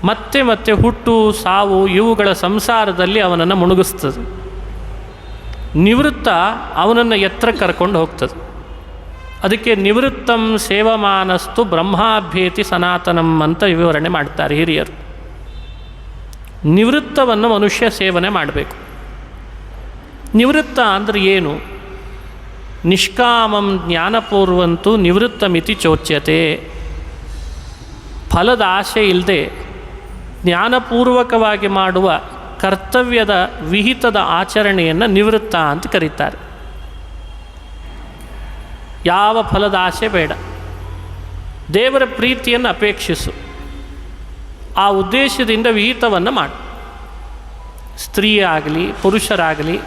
ಮತ್ತೆ ಮತ್ತೆ ಹುಟ್ಟು ಸಾವು ಇವುಗಳ ಸಂಸಾರದಲ್ಲಿ ಅವನನ್ನು ಮುಳುಗಿಸ್ತದೆ. ನಿವೃತ್ತ ಅವನನ್ನು ಎತ್ತರ ಕರ್ಕೊಂಡು ಹೋಗ್ತದೆ. ಅದಕ್ಕೆ ನಿವೃತ್ತಂ ಸೇವಮಾನಸ್ತು ಬ್ರಹ್ಮಾಭ್ಯೇತಿ ಸನಾತನಂ ಅಂತ ವಿವರಣೆ ಮಾಡ್ತಾರೆ ಹಿರಿಯರು. ನಿವೃತ್ತವನ್ನು ಮನುಷ್ಯ ಸೇವನೆ ಮಾಡಬೇಕು. ನಿವೃತ್ತ ಅಂದರೆ ಏನು? ನಿಷ್ಕಾಮಂ ಜ್ಞಾನಪೂರ್ವಂತು ನಿವೃತ್ತಮಿತಿ ಚೋಚ್ಯತೆ. ಫಲದ ಆಶೆ ಇಲ್ಲದೆ ಜ್ಞಾನಪೂರ್ವಕವಾಗಿ ಮಾಡುವ ಕರ್ತವ್ಯದ ವಿಹಿತದ ಆಚರಣೆಯನ್ನು ನಿವೃತ್ತ ಅಂತ ಕರೀತಾರೆ. ಯಾವ ಫಲದ ಆಸೆ ಬೇಡ, ದೇವರ ಪ್ರೀತಿಯನ್ನು ಅಪೇಕ್ಷಿಸು, ಆ ಉದ್ದೇಶದಿಂದ ವಿಹಿತವನ್ನು ಮಾಡು. ಸ್ತ್ರೀಯಾಗಲಿ ಪುರುಷರಾಗಲಿ,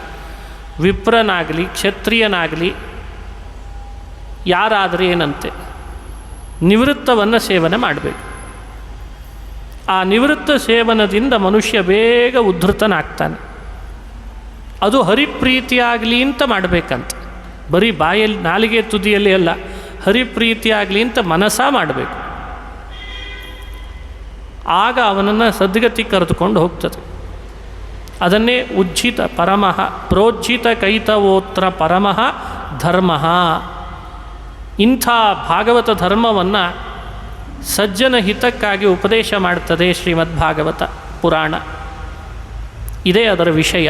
ವಿಪ್ರನಾಗಲಿ ಕ್ಷತ್ರಿಯನಾಗಲಿ, ಯಾರಾದರೂ ಏನಂತೆ ನಿವೃತ್ತವನ್ನು ಸೇವನೆ ಮಾಡಬೇಕು. ಆ ನಿವೃತ್ತ ಸೇವನದಿಂದ ಮನುಷ್ಯ ಬೇಗ ಉದ್ಧತನಾಗ್ತಾನೆ. ಅದು ಹರಿಪ್ರೀತಿಯಾಗಲಿ ಅಂತ ಮಾಡಬೇಕಂತ. ಬರೀ ಬಾಯಲ್ಲಿ ನಾಲಿಗೆ ತುದಿಯಲ್ಲಿ ಅಲ್ಲ, ಹರಿಪ್ರೀತಿ ಆಗಲಿ ಅಂತ ಮನಸ್ಸ ಮಾಡಬೇಕು. ಆಗ ಅವನನ್ನು ಸದ್ಗತಿ ಕರೆದುಕೊಂಡು ಹೋಗ್ತದೆ. ಅದನ್ನೇ ಉಜ್ಜಿತ ಪರಮಃ ಪ್ರೋಜ್ಜಿತ ಕೈತವೋತ್ರ ಪರಮಃ ಧರ್ಮ. ಇಂಥ ಭಾಗವತ ಧರ್ಮವನ್ನು ಸಜ್ಜನ ಹಿತಕ್ಕಾಗಿ ಉಪದೇಶ ಮಾಡ್ತದೆ ಶ್ರೀಮದ್ಭಾಗವತ ಪುರಾಣ. ಇದೇ ಅದರ ವಿಷಯ.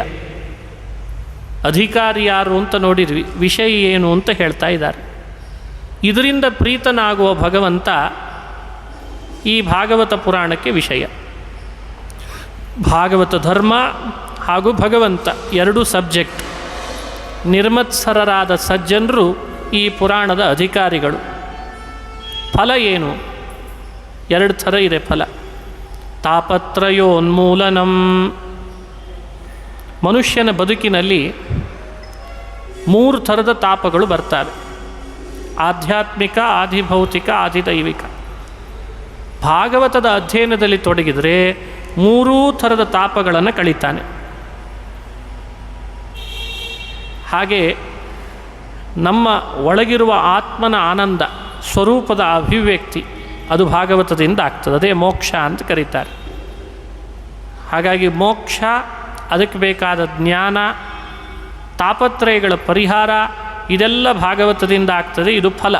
ಅಧಿಕಾರಿ ಯಾರು ಅಂತ ನೋಡಿದ್ವಿ, ವಿಷಯ ಏನು ಅಂತ ಹೇಳ್ತಾ ಇದ್ದಾರೆ. ಇದರಿಂದ ಪ್ರೀತನಾಗುವ ಭಗವಂತ ಈ ಭಾಗವತ ಪುರಾಣಕ್ಕೆ ವಿಷಯ. ಭಾಗವತ ಧರ್ಮ ಹಾಗೂ ಭಗವಂತ ಎರಡೂ ಸಬ್ಜೆಕ್ಟ್. ನಿರ್ಮತ್ಸರರಾದ ಸಜ್ಜನರು ಈ ಪುರಾಣದ ಅಧಿಕಾರಿಗಳು. ಫಲ ಏನು? ಎರಡು ಥರ ಇದೆ ಫಲ. ತಾಪತ್ರಯೋನ್ಮೂಲನಂ. ಮನುಷ್ಯನ ಬದುಕಿನಲ್ಲಿ 3 ಥರದ ತಾಪಗಳು ಬರ್ತವೆ: ಆಧ್ಯಾತ್ಮಿಕ, ಆಧಿಭೌತಿಕ, ಆಧಿದೈವಿಕ. ಭಾಗವತದ ಅಧ್ಯಯನದಲ್ಲಿ ತೊಡಗಿದರೆ 3 ಥರದ ತಾಪಗಳನ್ನು ಕಳೀತಾನೆ. ಹಾಗೆ ನಮ್ಮ ಒಳಗಿರುವ ಆತ್ಮನ ಆನಂದ ಸ್ವರೂಪದ ಅಭಿವ್ಯಕ್ತಿ ಅದು ಭಾಗವತದಿಂದ ಆಗ್ತದೆ. ಅದೇ ಮೋಕ್ಷ ಅಂತ ಕರೀತಾರೆ. ಹಾಗಾಗಿ ಮೋಕ್ಷ, ಅದಕ್ಕೆ ಬೇಕಾದ ಜ್ಞಾನ, ತಾಪತ್ರಯಗಳ ಪರಿಹಾರ ಇದೆಲ್ಲ ಭಾಗವತದಿಂದ ಆಗ್ತದೆ. ಇದು ಫಲ.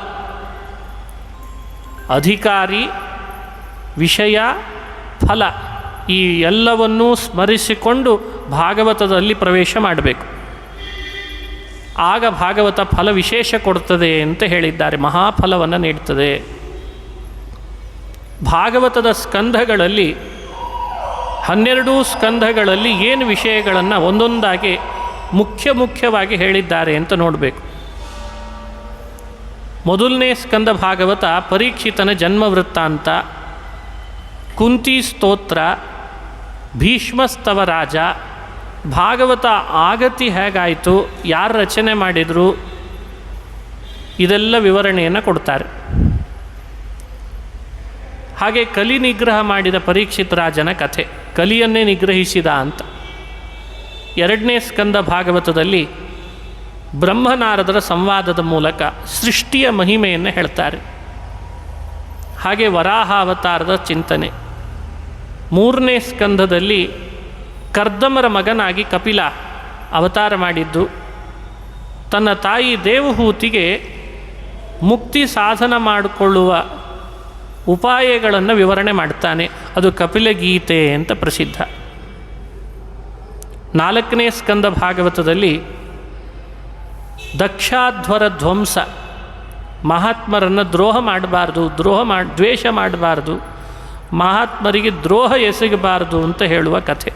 ಅಧಿಕಾರಿ, ವಿಷಯ, ಫಲ ಈ ಎಲ್ಲವನ್ನೂ ಸ್ಮರಿಸಿಕೊಂಡು ಭಾಗವತದಲ್ಲಿ ಪ್ರವೇಶ ಮಾಡಬೇಕು. ಆಗ ಭಾಗವತ ಫಲ ವಿಶೇಷ ಕೊಡ್ತದೆ ಅಂತ ಹೇಳಿದ್ದಾರೆ. ಮಹಾಫಲವನ್ನು ನೀಡ್ತದೆ. ಭಾಗವತದ ಸ್ಕಂಧಗಳಲ್ಲಿ 12 ಸ್ಕಂಧಗಳಲ್ಲಿ ಏನು ವಿಷಯಗಳನ್ನು ಒಂದೊಂದಾಗಿ ಮುಖ್ಯವಾಗಿ ಹೇಳಿದ್ದಾರೆ ಅಂತ ನೋಡಬೇಕು. ಮೊದಲನೇ ಸ್ಕಂದ ಭಾಗವತ ಪರೀಕ್ಷಿತನ ಜನ್ಮ ವೃತ್ತಾಂತ, ಕುಂತಿ ಸ್ತೋತ್ರ, ಭೀಷ್ಮಸ್ತವ ರಾಜ, ಭಾಗವತ ಆಗತಿ ಹೇಗಾಯಿತು, ಯಾರು ರಚನೆ ಮಾಡಿದರು, ಇದೆಲ್ಲ ವಿವರಣೆಯನ್ನು ಕೊಡ್ತಾರೆ. ಹಾಗೆ ಕಲಿ ನಿಗ್ರಹ ಮಾಡಿದ ಪರೀಕ್ಷಿತ ರಾಜನ ಕಥೆ, ಕಲಿಯನ್ನೇ ನಿಗ್ರಹಿಸಿದ ಅಂತ. 2ನೇ ಸ್ಕಂದ ಭಾಗವತದಲ್ಲಿ ಬ್ರಹ್ಮನಾರದರ ಸಂವಾದದ ಮೂಲಕ ಸೃಷ್ಟಿಯ ಮಹಿಮೆಯನ್ನು ಹೇಳ್ತಾರೆ. ಹಾಗೆ ವರಾಹ ಅವತಾರದ ಚಿಂತನೆ. 3ನೇ ಸ್ಕಂದದಲ್ಲಿ ಕರ್ದಮರ ಮಗನಾಗಿ ಕಪಿಲ ಅವತಾರ ಮಾಡಿದ್ದು, ತನ್ನ ತಾಯಿ ದೇವಹೂತಿಗೆ ಮುಕ್ತಿ ಸಾಧನ ಮಾಡಿಕೊಳ್ಳುವ ಉಪಾಯಗಳನ್ನು ವಿವರಣೆ ಮಾಡ್ತಾನೆ. ಅದು ಕಪಿಲ ಗೀತೆ ಅಂತ ಪ್ರಸಿದ್ಧ. 4ನೇ ಸ್ಕಂದ ಭಾಗವತದಲ್ಲಿ ದಕ್ಷಾಧ್ವರ ಧ್ವಂಸ, ಮಹಾತ್ಮರನ್ನು ದ್ವೇಷ ಮಾಡಬಾರ್ದು, ಮಹಾತ್ಮರಿಗೆ ದ್ರೋಹ ಎಸಗಬಾರದು ಅಂತ ಹೇಳುವ ಕಥೆ.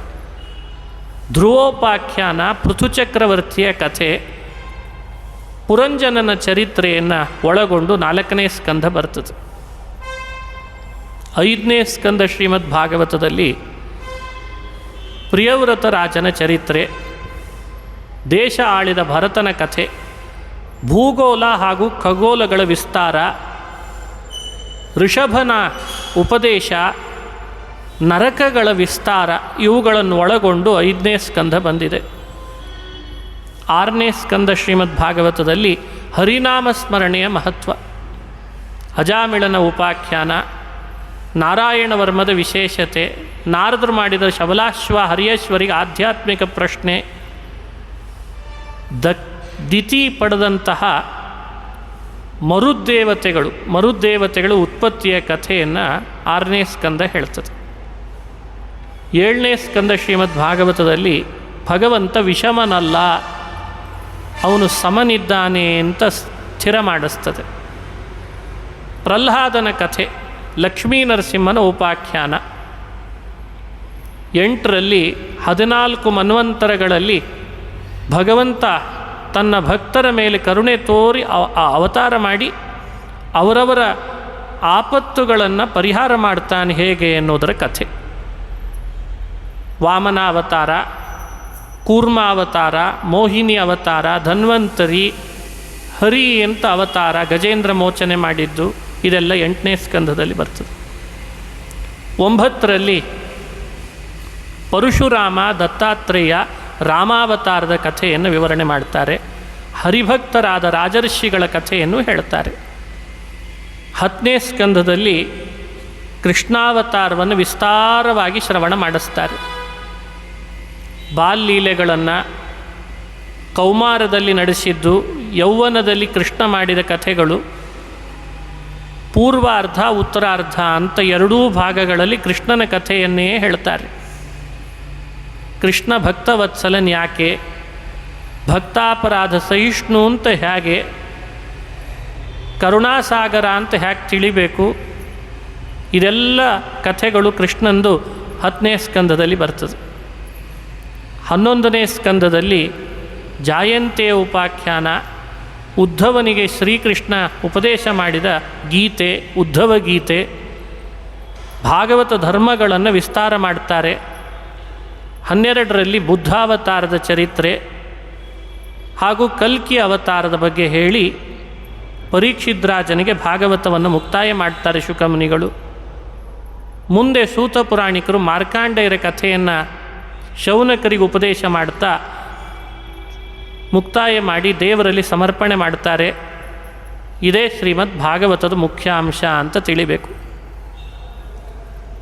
ಧ್ರುವೋಪಾಖ್ಯಾನ, ಪೃಥುಚಕ್ರವರ್ತಿಯ ಕಥೆ, ಪುರಂಜನನ ಚರಿತ್ರೆಯನ್ನು ಒಳಗೊಂಡು 4ನೇ ಸ್ಕಂದ ಬರ್ತದೆ. 5ನೇ ಸ್ಕಂದ ಶ್ರೀಮದ್ ಭಾಗವತದಲ್ಲಿ ಪ್ರಿಯವ್ರತ ರಾಜನ ಚರಿತ್ರೆ, ದೇಶ ಆಳಿದ ಭರತನ ಕಥೆ, ಭೂಗೋಳ ಹಾಗೂ ಖಗೋಲಗಳ ವಿಸ್ತಾರ, ಋಷಭನ ಉಪದೇಶ, ನರಕಗಳ ವಿಸ್ತಾರ ಇವುಗಳನ್ನು ಒಳಗೊಂಡು 5ನೇ ಸ್ಕಂದ ಬಂದಿದೆ. 6ನೇ ಸ್ಕಂದ ಶ್ರೀಮದ್ ಭಾಗವತದಲ್ಲಿ ಹರಿನಾಮ ಸ್ಮರಣೆಯ ಮಹತ್ವ, ಅಜಾಮಿಳನ ಉಪಾಖ್ಯಾನ, ನಾರಾಯಣ ವರ್ಮದ ವಿಶೇಷತೆ, ನಾರದರು ಮಾಡಿದ ಶಬಲಾಶ್ವ ಹರಿಯೇಶ್ವರಿಗೆ ಆಧ್ಯಾತ್ಮಿಕ ಪ್ರಶ್ನೆ, ದಿತಿ ಪಡೆದಂತಹ ಮರುದ್ದೇವತೆಗಳು ಉತ್ಪತ್ತಿಯ ಕಥೆಯನ್ನು 6ನೇ ಸ್ಕಂದ ಹೇಳ್ತದೆ. 7ನೇ ಸ್ಕಂದ ಶ್ರೀಮದ್ ಭಾಗವತದಲ್ಲಿ ಭಗವಂತ ವಿಷಮನಲ್ಲ, ಅವನು ಸಮನಿದ್ದಾನೆ ಅಂತ ಸ್ಥಿರ ಮಾಡಿಸ್ತದೆ. ಪ್ರಹ್ಲಾದನ ಕಥೆ, ಲಕ್ಷ್ಮೀ ನರಸಿಂಹನ ಉಪಾಖ್ಯಾನ. 8ರಲ್ಲಿ 14 ಮನ್ವಂತರಗಳಲ್ಲಿ ಭಗವಂತ ತನ್ನ ಭಕ್ತರ ಮೇಲೆ ಕರುಣೆ ತೋರಿ ಅವತಾರ ಮಾಡಿ ಅವರವರ ಆಪತ್ತುಗಳನ್ನು ಪರಿಹಾರ ಮಾಡ್ತಾನೆ ಹೇಗೆ ಎನ್ನುವುದರ ಕಥೆ. ವಾಮನ ಅವತಾರ, ಕೂರ್ಮ ಅವತಾರ, ಮೋಹಿನಿ ಅವತಾರ, ಧನ್ವಂತರಿ, ಹರಿ ಅಂತ ಅವತಾರ, ಗಜೇಂದ್ರ ಮೋಚನೆ ಮಾಡಿದ್ದು ಇದೆಲ್ಲ 8ನೇ ಸ್ಕಂದದಲ್ಲಿ ಬರ್ತದೆ. 9ರಲ್ಲಿ ಪರಶುರಾಮ, ದತ್ತಾತ್ರೇಯ, ರಾಮಾವತಾರದ ಕಥೆಯನ್ನು ವಿವರಣೆ ಮಾಡ್ತಾರೆ. ಹರಿಭಕ್ತರಾದ ರಾಜರ್ಷಿಗಳ ಕಥೆಯನ್ನು ಹೇಳ್ತಾರೆ. 10ನೇ ಸ್ಕಂದದಲ್ಲಿ ಕೃಷ್ಣಾವತಾರವನ್ನು ವಿಸ್ತಾರವಾಗಿ ಶ್ರವಣ ಮಾಡಿಸ್ತಾರೆ. ಬಾಲ್ಯಲೀಲೆಗಳನ್ನು ಕೌಮಾರದಲ್ಲಿ ನಡೆಸಿದ್ದು, ಯೌವನದಲ್ಲಿ ಕೃಷ್ಣ ಮಾಡಿದ ಕಥೆಗಳು, ಪೂರ್ವಾರ್ಧ ಉತ್ತರಾರ್ಧ ಅಂತ ಎರಡೂ ಭಾಗಗಳಲ್ಲಿ ಕೃಷ್ಣನ ಕಥೆಯನ್ನೇ ಹೇಳ್ತಾರೆ. ಕೃಷ್ಣ ಭಕ್ತವತ್ಸಲನ್ ಯಾಕೆ, ಭಕ್ತಾಪರಾಧ ಸಹಿಷ್ಣು ಅಂತ ಹೇಗೆ, ಕರುಣಾಸಾಗರ ಅಂತ ಹೇಗೆ ತಿಳಿಬೇಕು, ಇದೆಲ್ಲ ಕಥೆಗಳು ಕೃಷ್ಣಂದು 10ನೇ ಸ್ಕಂದದಲ್ಲಿ ಬರ್ತದೆ. 11ನೇ ಸ್ಕಂದದಲ್ಲಿ ಜಾಯಂತೆ ಉಪಾಖ್ಯಾನ, ಉದ್ಧವನಿಗೆ ಶ್ರೀಕೃಷ್ಣ ಉಪದೇಶ ಮಾಡಿದ ಗೀತೆ, ಉದ್ಧವ ಗೀತೆ, ಭಾಗವತ ಧರ್ಮಗಳನ್ನು ವಿಸ್ತಾರ ಮಾಡ್ತಾರೆ. 12ರಲ್ಲಿ ಬುದ್ಧಾವತಾರದ ಚರಿತ್ರೆ ಹಾಗೂ ಕಲ್ಕಿ ಅವತಾರದ ಬಗ್ಗೆ ಹೇಳಿ ಪರೀಕ್ಷಿದ್ರಾಜನಿಗೆ ಭಾಗವತವನ್ನು ಮುಕ್ತಾಯ ಮಾಡ್ತಾರೆ ಶುಕಮುನಿಗಳು. ಮುಂದೆ ಸೂತ ಪುರಾಣಿಕರು ಮಾರ್ಕಾಂಡೇಯರ ಕಥೆಯನ್ನು ಶೌನಕರಿಗೆ ಉಪದೇಶ ಮಾಡ್ತಾ ಮುಕ್ತಾಯ ಮಾಡಿ ದೇವರಲ್ಲಿ ಸಮರ್ಪಣೆ ಮಾಡ್ತಾರೆ. ಇದೇ ಶ್ರೀಮದ್ ಭಾಗವತದ ಮುಖ್ಯಾಂಶ ಅಂತ ತಿಳಿಬೇಕು.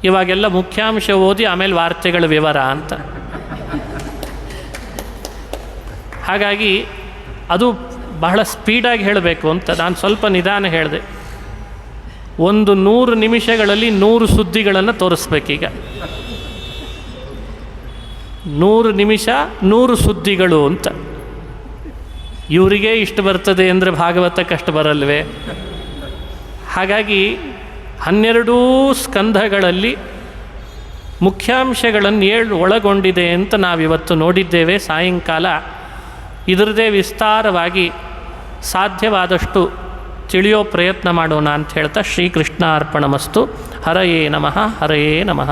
ಇವಾಗೆಲ್ಲ ಮುಖ್ಯಾಂಶ ಓದಿ ಆಮೇಲೆ ವಾರ್ತೆಗಳ ವಿವರ ಅಂತ. ಹಾಗಾಗಿ ಅದು ಬಹಳ ಸ್ಪೀಡಾಗಿ ಹೇಳಬೇಕು ಅಂತ ನಾನು ಸ್ವಲ್ಪ ನಿಧಾನ ಹೇಳಿದೆ. 100 ನಿಮಿಷಗಳಲ್ಲಿ 100 ಸುದ್ದಿಗಳನ್ನು ತೋರಿಸ್ಬೇಕೀಗ. 100 ನಿಮಿಷ 100 ಸುದ್ದಿಗಳು ಅಂತ. ಇವರಿಗೆ ಇಷ್ಟು ಬರ್ತದೆ ಅಂದರೆ ಭಾಗವತಕ್ಕಷ್ಟು ಬರಲ್ವೇ? ಹಾಗಾಗಿ 12 ಸ್ಕಂಧಗಳಲ್ಲಿ ಮುಖ್ಯಾಂಶಗಳನ್ನು ಒಳಗೊಂಡಿದೆ ಅಂತ ನಾವಿವತ್ತು ನೋಡಿದ್ದೇವೆ. ಸಾಯಂಕಾಲ ಇದರದೇ ವಿಸ್ತಾರವಾಗಿ ಸಾಧ್ಯವಾದಷ್ಟು ತಿಳಿಯೋ ಪ್ರಯತ್ನ ಮಾಡೋಣ ಅಂತ ಹೇಳ್ತಾ ಶ್ರೀಕೃಷ್ಣ ಅರ್ಪಣಮಸ್ತು. ಹರಯೇ ನಮಃ, ಹರಯೇ ನಮಃ.